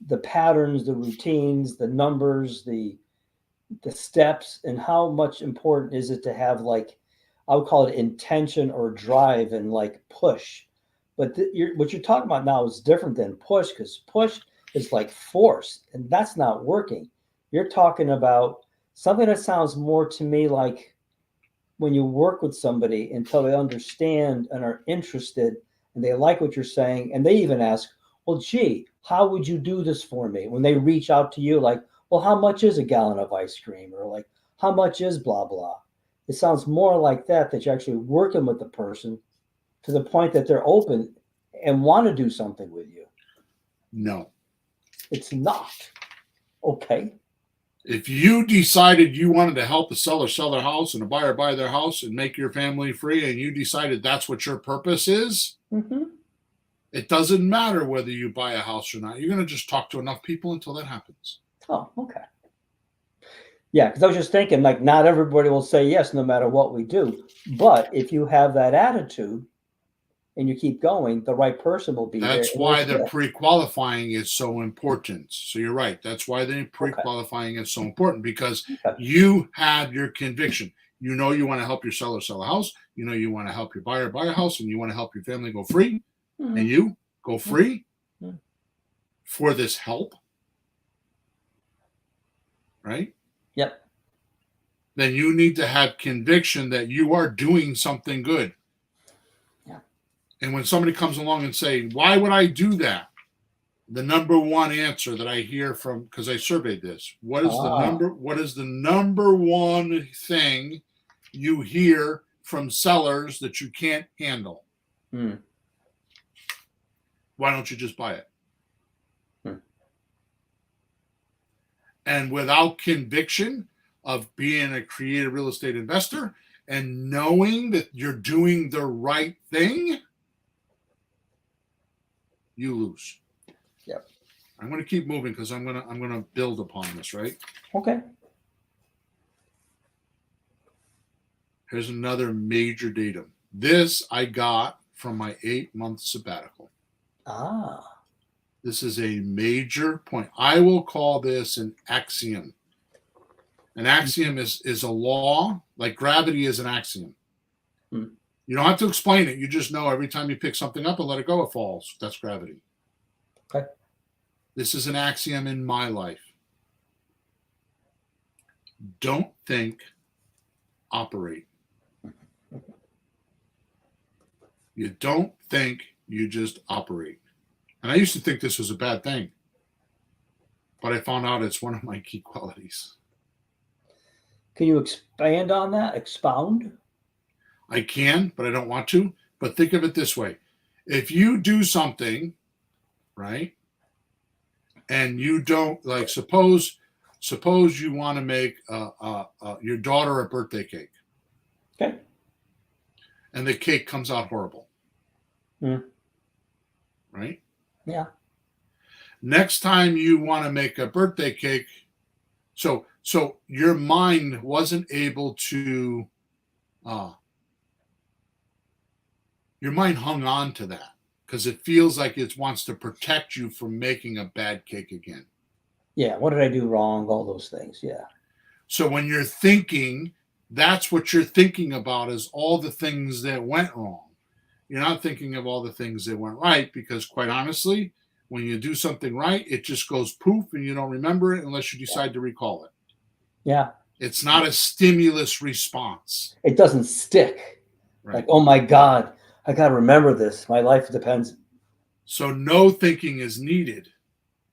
Speaker 2: the patterns, the routines, the numbers, the steps, and how much important is it to have, like, I would call it intention or drive and like push. But what you're talking about now is different than push, because push is like force, and that's not working. You're talking about something that sounds more to me like when you work with somebody until they understand and are interested and they like what you're saying, and they even ask, well, gee, how would you do this for me? When they reach out to you like, well, how much is a gallon of ice cream? Or like, how much is blah, blah. It sounds more like that you're actually working with the person to the point that they're open and want to do something with you.
Speaker 1: No.
Speaker 2: It's not. Okay.
Speaker 1: If you decided you wanted to help the seller sell their house and the buyer buy their house and make your family free, and you decided that's what your purpose is,
Speaker 2: Mm-hmm.
Speaker 1: it doesn't matter whether you buy a house or not. You're going to just talk to enough people until that happens.
Speaker 2: Oh, okay. Yeah, because I was just thinking, like, not everybody will say yes no matter what we do. But if you have that attitude and you keep going, the right person will be there.
Speaker 1: That's
Speaker 2: and it'll
Speaker 1: why the
Speaker 2: click.
Speaker 1: pre-qualifying is so important. So you're right. That's why the pre-qualifying is so important, because
Speaker 2: Okay.
Speaker 1: you have your conviction. You know you want to help your seller sell a house. You know you want to help your buyer buy a house, and you want to help your family go free.
Speaker 2: Mhm.
Speaker 1: And you go free
Speaker 2: Mhm.
Speaker 1: for this help, right?
Speaker 2: Yep.
Speaker 1: Then you need to have conviction that you are doing something good.
Speaker 2: Yeah.
Speaker 1: And when somebody comes along and say, why would I do that? The number one answer that I hear from, because I surveyed this, what is the number one thing you hear from sellers that you can't handle?
Speaker 2: Hmm.
Speaker 1: Why don't you just buy it?
Speaker 2: Hmm.
Speaker 1: And without conviction of being a creative real estate investor and knowing that you're doing the right thing, you lose.
Speaker 2: Yep.
Speaker 1: I'm going to keep moving because I'm going to build upon this, right?
Speaker 2: Okay.
Speaker 1: Here's another major datum. This I got from my 8-month sabbatical.
Speaker 2: Ah.
Speaker 1: This is a major point. I will call this an axiom. An axiom is a law, like gravity is an axiom.
Speaker 2: Hmm.
Speaker 1: You don't have to explain it. You just know every time you pick something up and let it go, it falls. That's gravity.
Speaker 2: Okay.
Speaker 1: This is an axiom in my life. Don't think, operate. You don't think, you just operate. And I used to think this was a bad thing, but I found out it's one of my key qualities.
Speaker 2: Can you expand on that? Expound?
Speaker 1: I can, but I don't want to. But think of it this way. If you do something, right, and you don't, like, suppose you want to make your daughter a birthday cake.
Speaker 2: Okay.
Speaker 1: And the cake comes out horrible.
Speaker 2: Hmm.
Speaker 1: Right?
Speaker 2: Yeah.
Speaker 1: Next time you want to make a birthday cake, so your mind wasn't able to, your mind hung on to that because it feels like it wants to protect you from making a bad cake again.
Speaker 2: Yeah. What did I do wrong? All those things. Yeah.
Speaker 1: So when you're thinking, that's what you're thinking about, is all the things that went wrong. You're not thinking of all the things that went right, because quite honestly, when you do something right, it just goes poof and you don't remember it unless you decide to recall it.
Speaker 2: Yeah.
Speaker 1: It's not a stimulus response.
Speaker 2: It doesn't stick.
Speaker 1: Right.
Speaker 2: Like, oh my God, I got to remember this. My life depends.
Speaker 1: So no thinking is needed,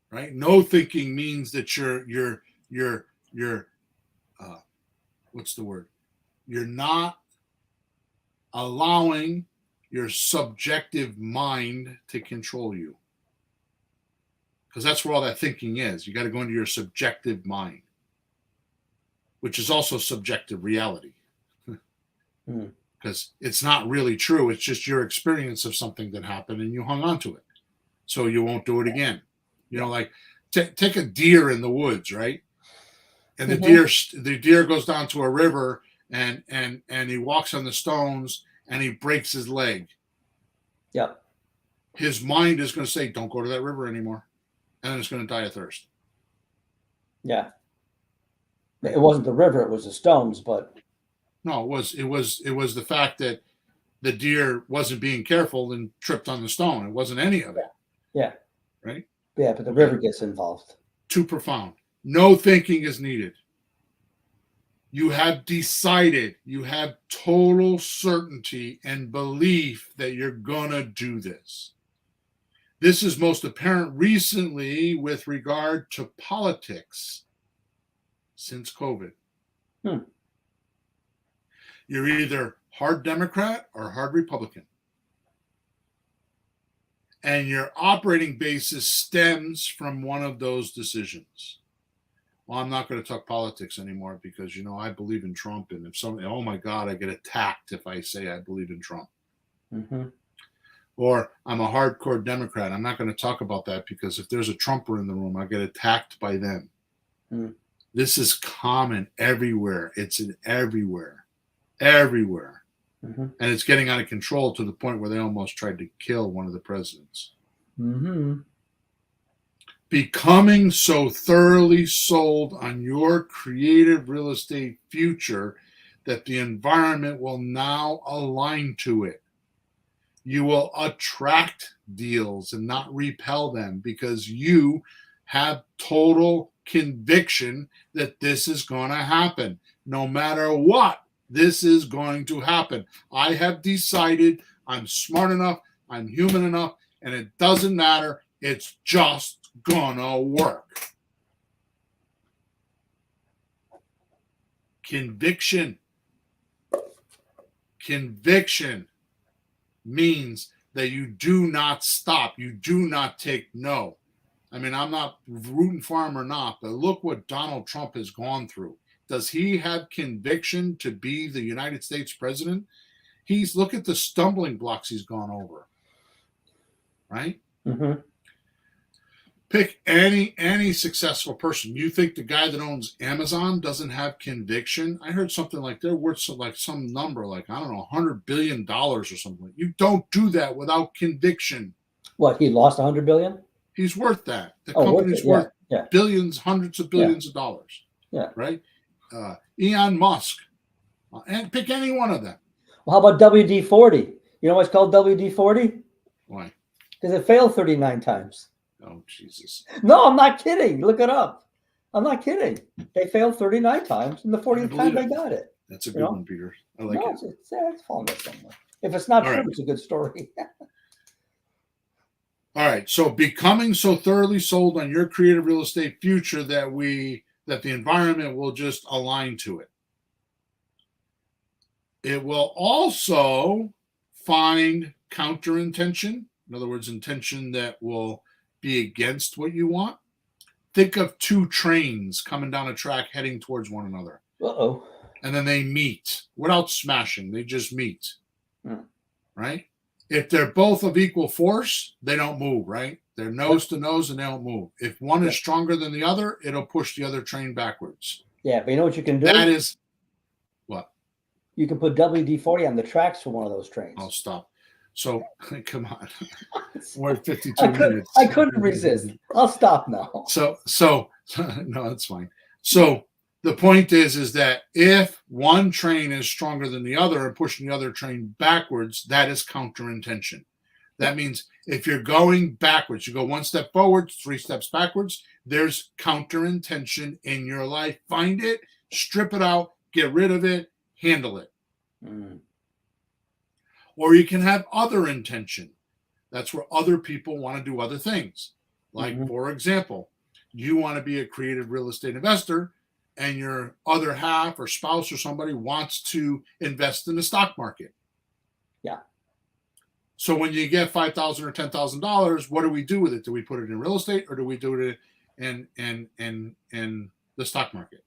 Speaker 1: right? No thinking means that you're what's the word? You're not allowing your subjective mind to control you. Because that's where all that thinking is. You got to go into your subjective mind, which is also subjective reality. Because it's not really true. It's just your experience of something that happened and you hung on to it. So you won't do it again. You know, like take a deer in the woods, right? And the deer goes down to a river and he walks on the stones and he breaks his leg.
Speaker 2: Yep.
Speaker 1: His mind is going to say, don't go to that river anymore. And then it's going to die of thirst.
Speaker 2: Yeah. It wasn't the river, it was the stones, but
Speaker 1: no, it was the fact that the deer wasn't being careful and tripped on the stone. It wasn't any of it.
Speaker 2: Yeah.
Speaker 1: Right?
Speaker 2: Yeah, but the river gets involved.
Speaker 1: Too profound. No thinking is needed. You have decided, you have total certainty and belief that you're going to do this. This is most apparent recently with regard to politics since COVID. You're either hard Democrat or hard Republican. And your operating basis stems from one of those decisions. well, I'm not going to talk politics anymore because, I believe in Trump. And if somebody, oh my God, I get attacked if I say I believe in Trump.
Speaker 2: Mm-hmm.
Speaker 1: Or I'm a hardcore Democrat. I'm not going to talk about that because if there's a Trumper in the room, I get attacked by them.
Speaker 2: Mm.
Speaker 1: This is common everywhere. It's in everywhere. Everywhere.
Speaker 2: Mm-hmm.
Speaker 1: And it's getting out of control to the point where they almost tried to kill one of the presidents.
Speaker 2: Mm-hmm.
Speaker 1: Becoming so thoroughly sold on your creative real estate future that the environment will now align to it. You will attract deals and not repel them because you have total conviction that this is going to happen. No matter what, this is going to happen. I have decided I'm smart enough, I'm human enough, and it doesn't matter. It's just gonna work. Conviction. Conviction means that you do not stop. You do not take no. I mean, I'm not rooting for him or not, but look what Donald Trump has gone through. Does he have conviction to be the United States president? Look at the stumbling blocks he's gone over. Right?
Speaker 2: Mm-hmm.
Speaker 1: Pick any successful person. You think the guy that owns Amazon doesn't have conviction? I heard something like they're worth like some number, like, I don't know, $100 billion or something. You don't do that without conviction.
Speaker 2: What, he lost $100 billion?
Speaker 1: He's worth that. The company's worth billions, hundreds of billions of dollars.
Speaker 2: Yeah.
Speaker 1: Right? Elon Musk. And pick any one of them.
Speaker 2: Well, how about WD-40? You know why it's called WD-40?
Speaker 1: Why?
Speaker 2: Because it failed 39 times.
Speaker 1: Oh, Jesus.
Speaker 2: No, I'm not kidding. Look it up. I'm not kidding. They failed 39 times, and the 40th time they got it.
Speaker 1: That's a good one, Peter. I like it.
Speaker 2: It's falling somewhere. If it's not true, it's a good story.
Speaker 1: All right. So becoming so thoroughly sold on your creative real estate future that the environment will just align to it. It will also find counter intention. In other words, intention that will be against what you want. Think of two trains coming down a track heading towards one another.
Speaker 2: Uh-oh.
Speaker 1: And then they meet without smashing. They just meet. Right? If they're both of equal force, they don't move, right? They're nose to nose and they don't move. If one is stronger than the other, it'll push the other train backwards.
Speaker 2: Yeah, but you know what you can do?
Speaker 1: That is what?
Speaker 2: You can put WD-40 on the tracks for one of those trains.
Speaker 1: Oh, stop. So, come on. We're at 52 minutes.
Speaker 2: I couldn't resist. I'll stop now.
Speaker 1: So no, that's fine. So the point is that if one train is stronger than the other and pushing the other train backwards, that is counter intention. That means if you're going backwards, you go one step forward, 3 steps backwards, there's counter intention in your life. Find it, strip it out, get rid of it, handle it. Or you can have other intention. That's where other people want to do other things. Like, for example, you want to be a creative real estate investor and your other half or spouse or somebody wants to invest in the stock market.
Speaker 2: Yeah.
Speaker 1: So when you get $5,000 or $10,000, what do we do with it? Do we put it in real estate or do we do it in the stock market?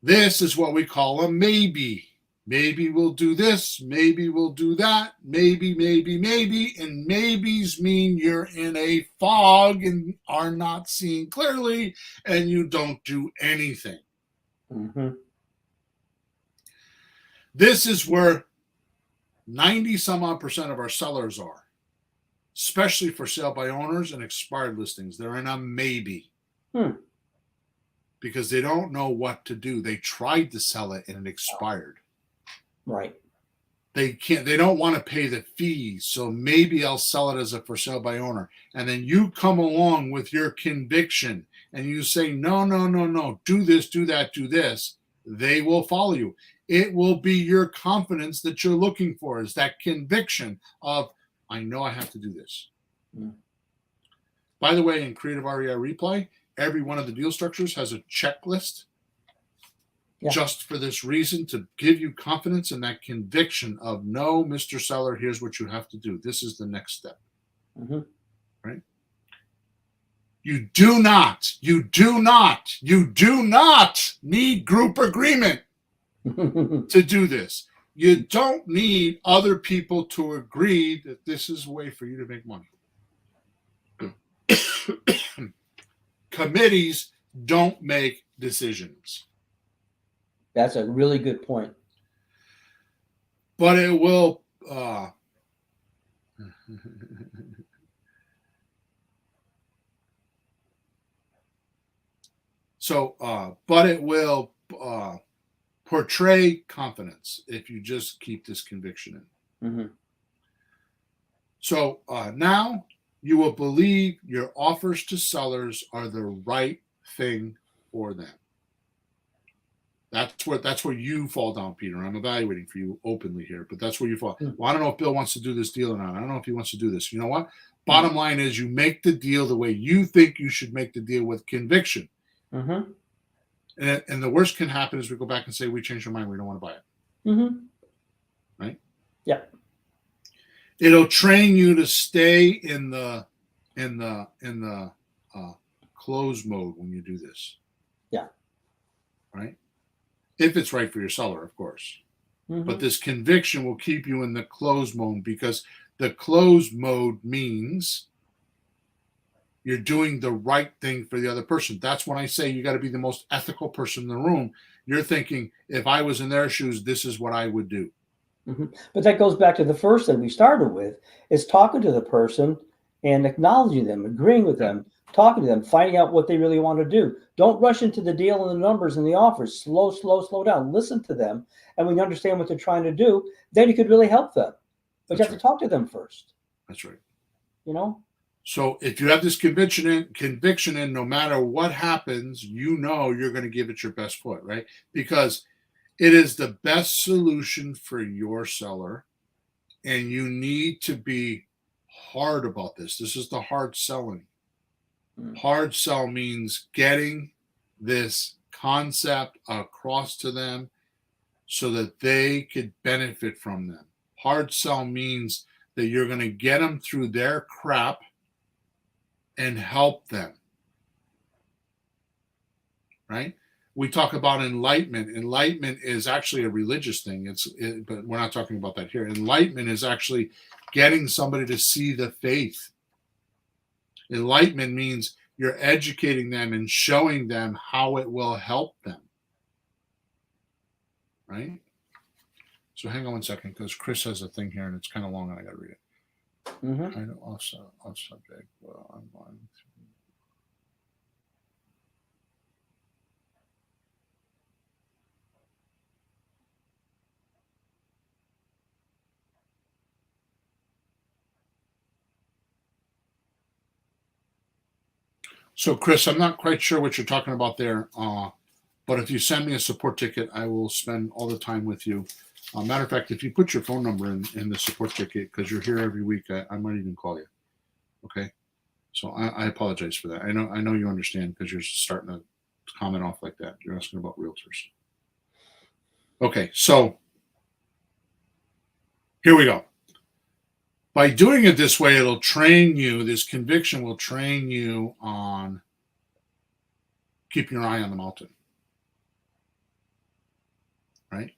Speaker 1: This is what we call a maybe. Maybe we'll do this. Maybe we'll do that. Maybe. And maybes mean you're in a fog and are not seeing clearly and you don't do anything. This is where 90% of our sellers are, especially for sale by owners and expired listings. They're in a maybe. Because they don't know what to do. They tried to sell it and it expired.
Speaker 2: Right.
Speaker 1: They don't want to pay the fees. So maybe I'll sell it as a for sale by owner. And then you come along with your conviction and you say, no, do this, do that, do this. They will follow you. It will be your confidence that you're looking for, is that conviction of, I know I have to do this. By the way, in Creative REI Replay, every one of the deal structures has a checklist. Just for this reason, to give you confidence and that conviction of, no, Mr. Seller, here's what you have to do. This is the next step. Right? You do not need group agreement to do this. You don't need other people to agree that this is a way for you to make money. Committees don't make decisions.
Speaker 2: That's a really good point.
Speaker 1: But it will but it will portray confidence if you just keep this conviction in.
Speaker 2: Mm-hmm.
Speaker 1: So now you will believe your offers to sellers are the right thing for them. That's where you fall down, Peter. I'm evaluating for you openly here, but that's where you fall. Well, I don't know if Bill wants to do this deal or not. I don't know if he wants to do this. You know what? Bottom line is you make the deal the way you think you should make the deal with conviction.
Speaker 2: Mm-hmm.
Speaker 1: And the worst can happen is we go back and say, we changed our mind. We don't want to buy it.
Speaker 2: Mm-hmm.
Speaker 1: Right?
Speaker 2: Yeah.
Speaker 1: It'll train you to stay in the close mode when you do this.
Speaker 2: Yeah.
Speaker 1: Right? If it's right for your seller, of course.
Speaker 2: Mm-hmm.
Speaker 1: But this conviction will keep you in the close mode, because the close mode means you're doing the right thing for the other person. That's when I say you got to be the most ethical person in the room. You're thinking, if I was in their shoes, this is what I would do.
Speaker 2: Mm-hmm. But that goes back to the first thing we started with, is talking to the person and acknowledging them, agreeing with them, talking to them, finding out what they really want to do. Don't rush into the deal and the numbers and the offers. Slow down. Listen to them. And when you understand what they're trying to do, then you could really help them. But you have to talk to them first.
Speaker 1: That's right.
Speaker 2: You know?
Speaker 1: So if you have this conviction in, no matter what happens, you know you're going to give it your best foot, right? Because it is the best solution for your seller, and you need to be hard about this. This is the hard selling. Hard sell means getting this concept across to them so that they could benefit from them. Hard sell means that you're going to get them through their crap and help them. Right? We talk about enlightenment. Enlightenment is actually a religious thing. But we're not talking about that here. Enlightenment is actually getting somebody to see the faith. Enlightenment means you're educating them and showing them how it will help them. Right? So hang on one second, because Chris has a thing here and it's kind of long and I got to read it.
Speaker 2: Mm-hmm.
Speaker 1: Kind of off subject. Well, I'm going to. So, Chris, I'm not quite sure what you're talking about there, but if you send me a support ticket, I will spend all the time with you. Matter of fact, if you put your phone number in the support ticket, because you're here every week, I might even call you. Okay? So I apologize for that. I know you understand, because you're starting to comment off like that. You're asking about realtors. Okay, so here we go. By doing it this way, it'll train you, this conviction will train you on keeping your eye on the mountain. Right?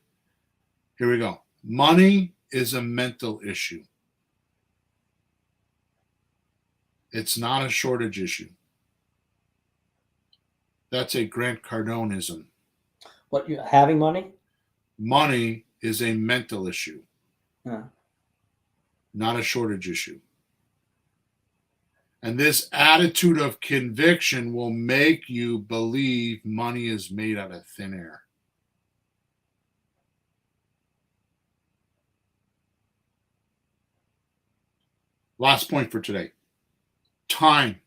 Speaker 1: Here we go. Money is a mental issue. It's not a shortage issue. That's a Grant Cardoneism.
Speaker 2: What, you having money?
Speaker 1: Money is a mental issue.
Speaker 2: Yeah.
Speaker 1: Not a shortage issue. And this attitude of conviction will make you believe money is made out of thin air. Last point for today. Time.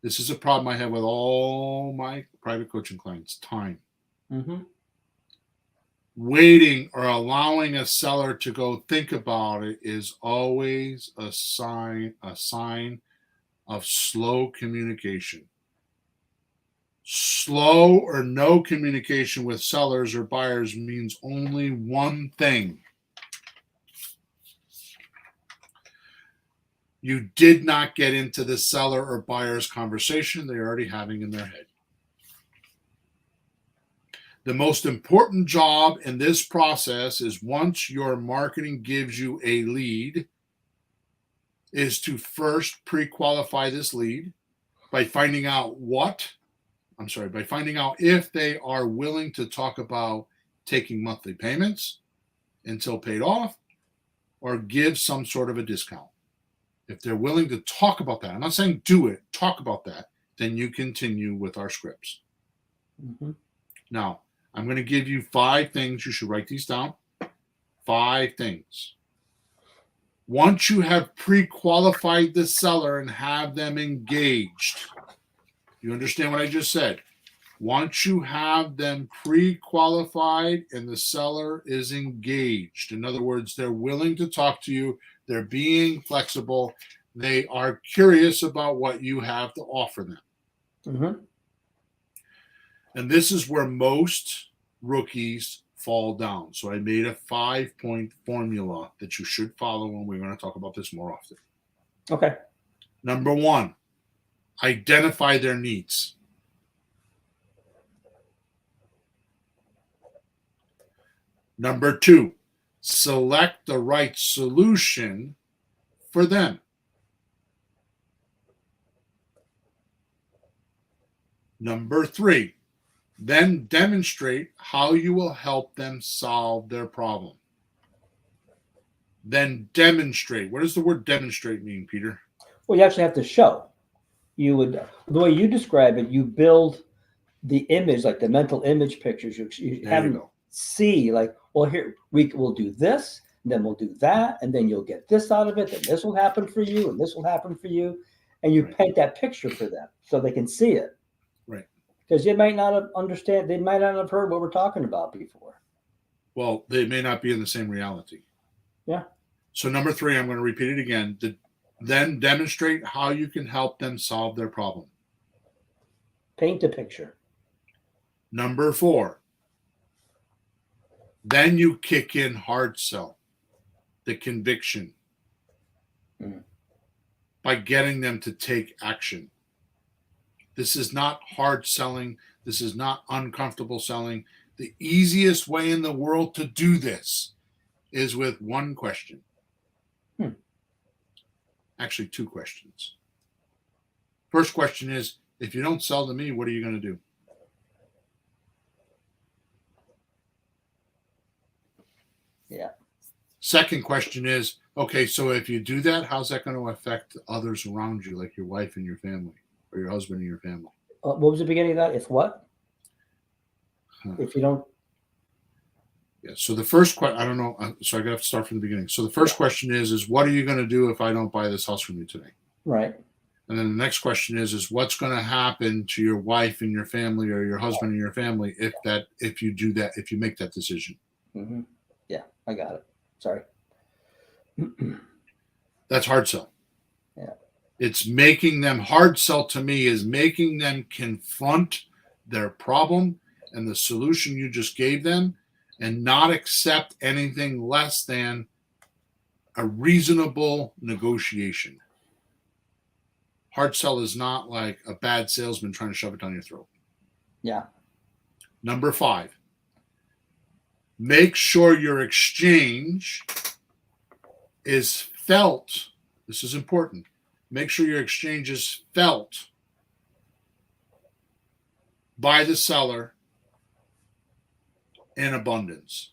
Speaker 1: This is a problem I have with all my private coaching clients. Time.
Speaker 2: Mm-hmm.
Speaker 1: Waiting or allowing a seller to go think about it is always a sign of slow communication. Slow or no communication with sellers or buyers means only one thing. You did not get into the seller or buyer's conversation they're already having in their head. The most important job in this process is, once your marketing gives you a lead, is to first pre-qualify this lead by finding out if they are willing to talk about taking monthly payments until paid off, or give some sort of a discount. If they're willing to talk about that, I'm not saying do it, talk about that, then you continue with our scripts.
Speaker 2: Mm-hmm.
Speaker 1: Now, I'm going to give you 5 things. You should write these down. 5 things. Once you have pre-qualified the seller and have them engaged, you understand what I just said? Once you have them pre-qualified and the seller is engaged, in other words, they're willing to talk to you, they're being flexible, they are curious about what you have to offer them.
Speaker 2: Mm-hmm.
Speaker 1: And this is where most rookies fall down. So I made a 5-point formula that you should follow, and we're going to talk about this more often.
Speaker 2: Okay.
Speaker 1: Number 1, identify their needs. Number 2, select the right solution for them. Number 3, then demonstrate how you will help them solve their problem. Then demonstrate. What does the word demonstrate mean, Peter?
Speaker 2: Well, you actually have to show. You would, the way you describe it, you build the image, like the mental image pictures. You have them see, like, well, here we'll do this, and then we'll do that, and then you'll get this out of it, and this will happen for you, and this will happen for you, and you paint that picture for them so they can see it.
Speaker 1: Right.
Speaker 2: Because they might not have understand. They might not have heard what we're talking about before.
Speaker 1: Well, they may not be in the same reality.
Speaker 2: Yeah.
Speaker 1: So number 3, I'm going to repeat it again. Then demonstrate how you can help them solve their problem.
Speaker 2: Paint a picture.
Speaker 1: Number 4, then you kick in hard sell, the conviction, by getting them to take action. This is not hard selling. This is not uncomfortable selling. The easiest way in the world to do this is with 1 question. Actually, 2 questions. First question is, if you don't sell to me, what are you going to do?
Speaker 2: Yeah.
Speaker 1: Second question is, okay, so if you do that, how's that going to affect others around you, like your wife and your family, or your husband and your family?
Speaker 2: What was the beginning of that? If what? If you don't.
Speaker 1: Yeah. So the first question, I don't know. So I got to start from the beginning. So the first question is what are you going to do if I don't buy this house from you today?
Speaker 2: Right.
Speaker 1: And then the next question is what's going to happen to your wife and your family, or your husband and your family, if you do that, if you make that decision?
Speaker 2: Mm-hmm. Yeah, I got it. Sorry.
Speaker 1: That's hard sell.
Speaker 2: Yeah.
Speaker 1: It's making them hard sell to me is making them confront their problem and the solution you just gave them, and not accept anything less than a reasonable negotiation. Hard sell is not like a bad salesman trying to shove it down your throat.
Speaker 2: Yeah.
Speaker 1: Number 5, make sure your exchange is felt. This is important. Make sure your exchange is felt by the seller in abundance.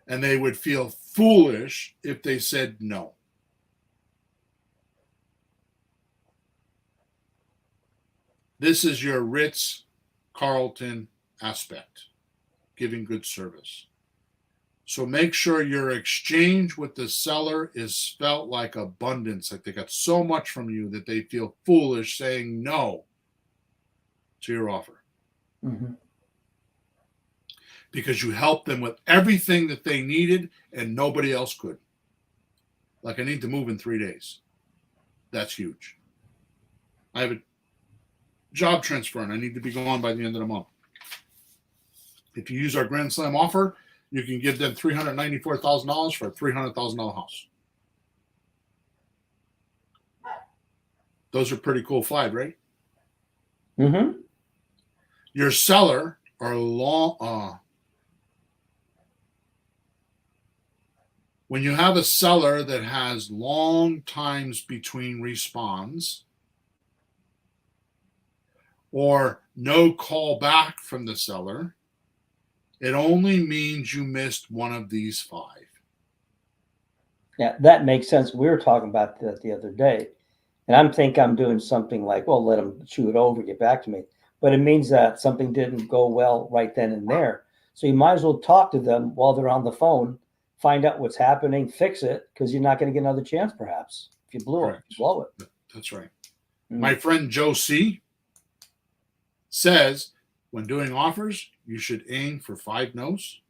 Speaker 1: And they would feel foolish if they said no. This is your Ritz-Carlton aspect, giving good service. So make sure your exchange with the seller is felt like abundance, like they got so much from you that they feel foolish saying no to your offer.
Speaker 2: Mm-hmm.
Speaker 1: Because you helped them with everything that they needed and nobody else could. Like, I need to move in 3 days. That's huge. I have a job transfer and I need to be gone by the end of the month. If you use our Grand Slam offer, you can give them $394,000 for a $300,000 house. Those are pretty cool 5, right?
Speaker 2: Mm-hmm.
Speaker 1: Your seller or when you have a seller that has long times between responds or no call back from the seller, it only means you missed one of these 5.
Speaker 2: Yeah, that makes sense. We were talking about that the other day. And I'm doing something like, well, let them chew it over, get back to me. But it means that something didn't go well right then and there. So you might as well talk to them while they're on the phone, find out what's happening, fix it, because you're not going to get another chance, perhaps. If you
Speaker 1: Correct.
Speaker 2: blow it.
Speaker 1: That's right. My friend Joe C. says when doing offers, you should aim for 5 no's.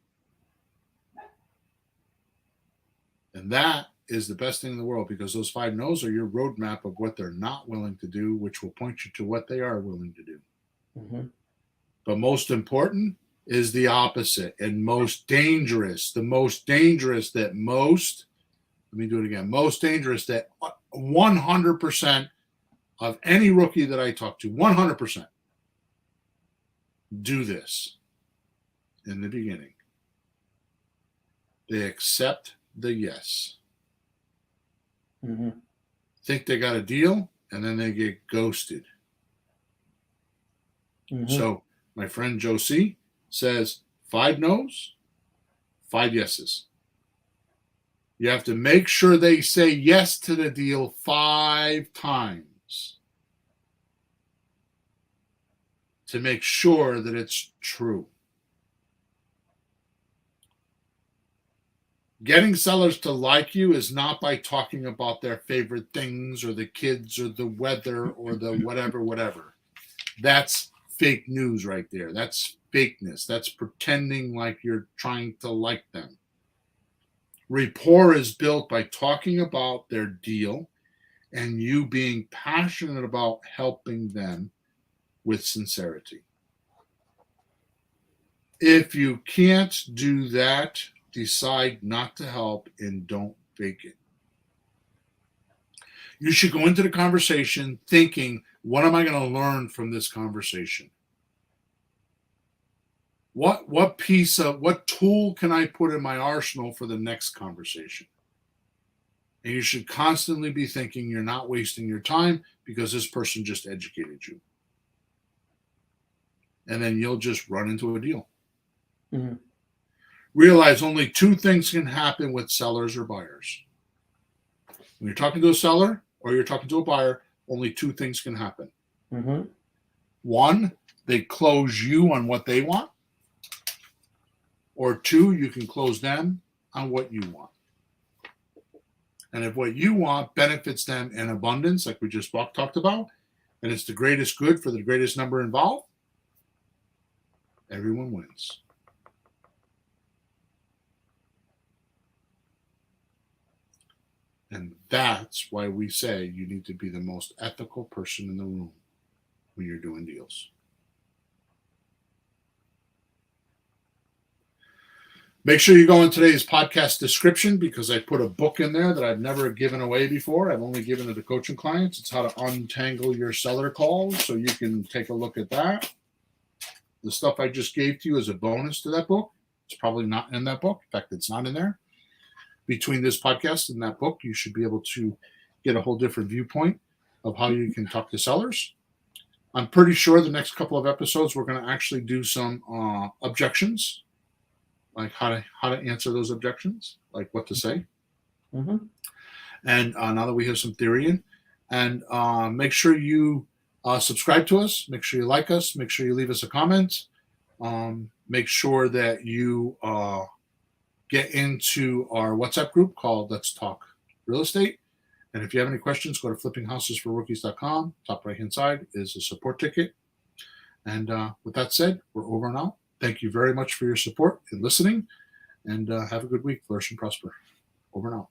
Speaker 1: And that is the best thing in the world, because those 5 no's are your roadmap of what they're not willing to do, which will point you to what they are willing to do.
Speaker 2: Mm-hmm.
Speaker 1: But most important is the opposite and most dangerous. The most dangerous that most, let me do it again, most dangerous that 100% of any rookie that I talk to, 100% do this in the beginning. They accept the yes.
Speaker 2: Mm-hmm.
Speaker 1: Think they got a deal, and then they get ghosted.
Speaker 2: Mm-hmm.
Speaker 1: So my friend Joe C. says 5 no's, 5 yeses. You have to make sure they say yes to the deal 5 times to make sure that it's true. Getting sellers to like you is not by talking about their favorite things or the kids or the weather or the whatever. That's fake news right there. That's fakeness. That's pretending like you're trying to like them. Rapport is built by talking about their deal and you being passionate about helping them with sincerity. If you can't do that, decide not to help and don't fake it. You should go into the conversation thinking, what am I going to learn from this conversation? What tool can I put in my arsenal for the next conversation? And you should constantly be thinking you're not wasting your time because this person just educated you. And then you'll just run into a deal.
Speaker 2: Mm-hmm.
Speaker 1: Realize only 2 things can happen with sellers or buyers. When you're talking to a seller or you're talking to a buyer, only 2 things can happen.
Speaker 2: Mm-hmm.
Speaker 1: 1, they close you on what they want. Or 2, you can close them on what you want. And if what you want benefits them in abundance, like we just talked about, and it's the greatest good for the greatest number involved, everyone wins. And that's why we say you need to be the most ethical person in the room when you're doing deals. Make sure you go in today's podcast description because I put a book in there that I've never given away before. I've only given it to coaching clients. It's how to untangle your seller calls, so you can take a look at that. The stuff I just gave to you is a bonus to that book. It's probably not in that book. In fact, it's not in there. Between this podcast and that book, you should be able to get a whole different viewpoint of how you can talk to sellers. I'm pretty sure the next couple of episodes, we're going to actually do some objections, like how to answer those objections, like what to say.
Speaker 2: Mm-hmm.
Speaker 1: And now that we have some theory in, and make sure you subscribe to us, make sure you like us, make sure you leave us a comment, make sure that you get into our WhatsApp group called Let's Talk Real Estate. And if you have any questions, go to flippinghousesforrookies.com. Top right-hand side is a support ticket. And with that said, we're over and out. Thank you very much for your support and listening. And have a good week. Flourish and prosper. Over and out.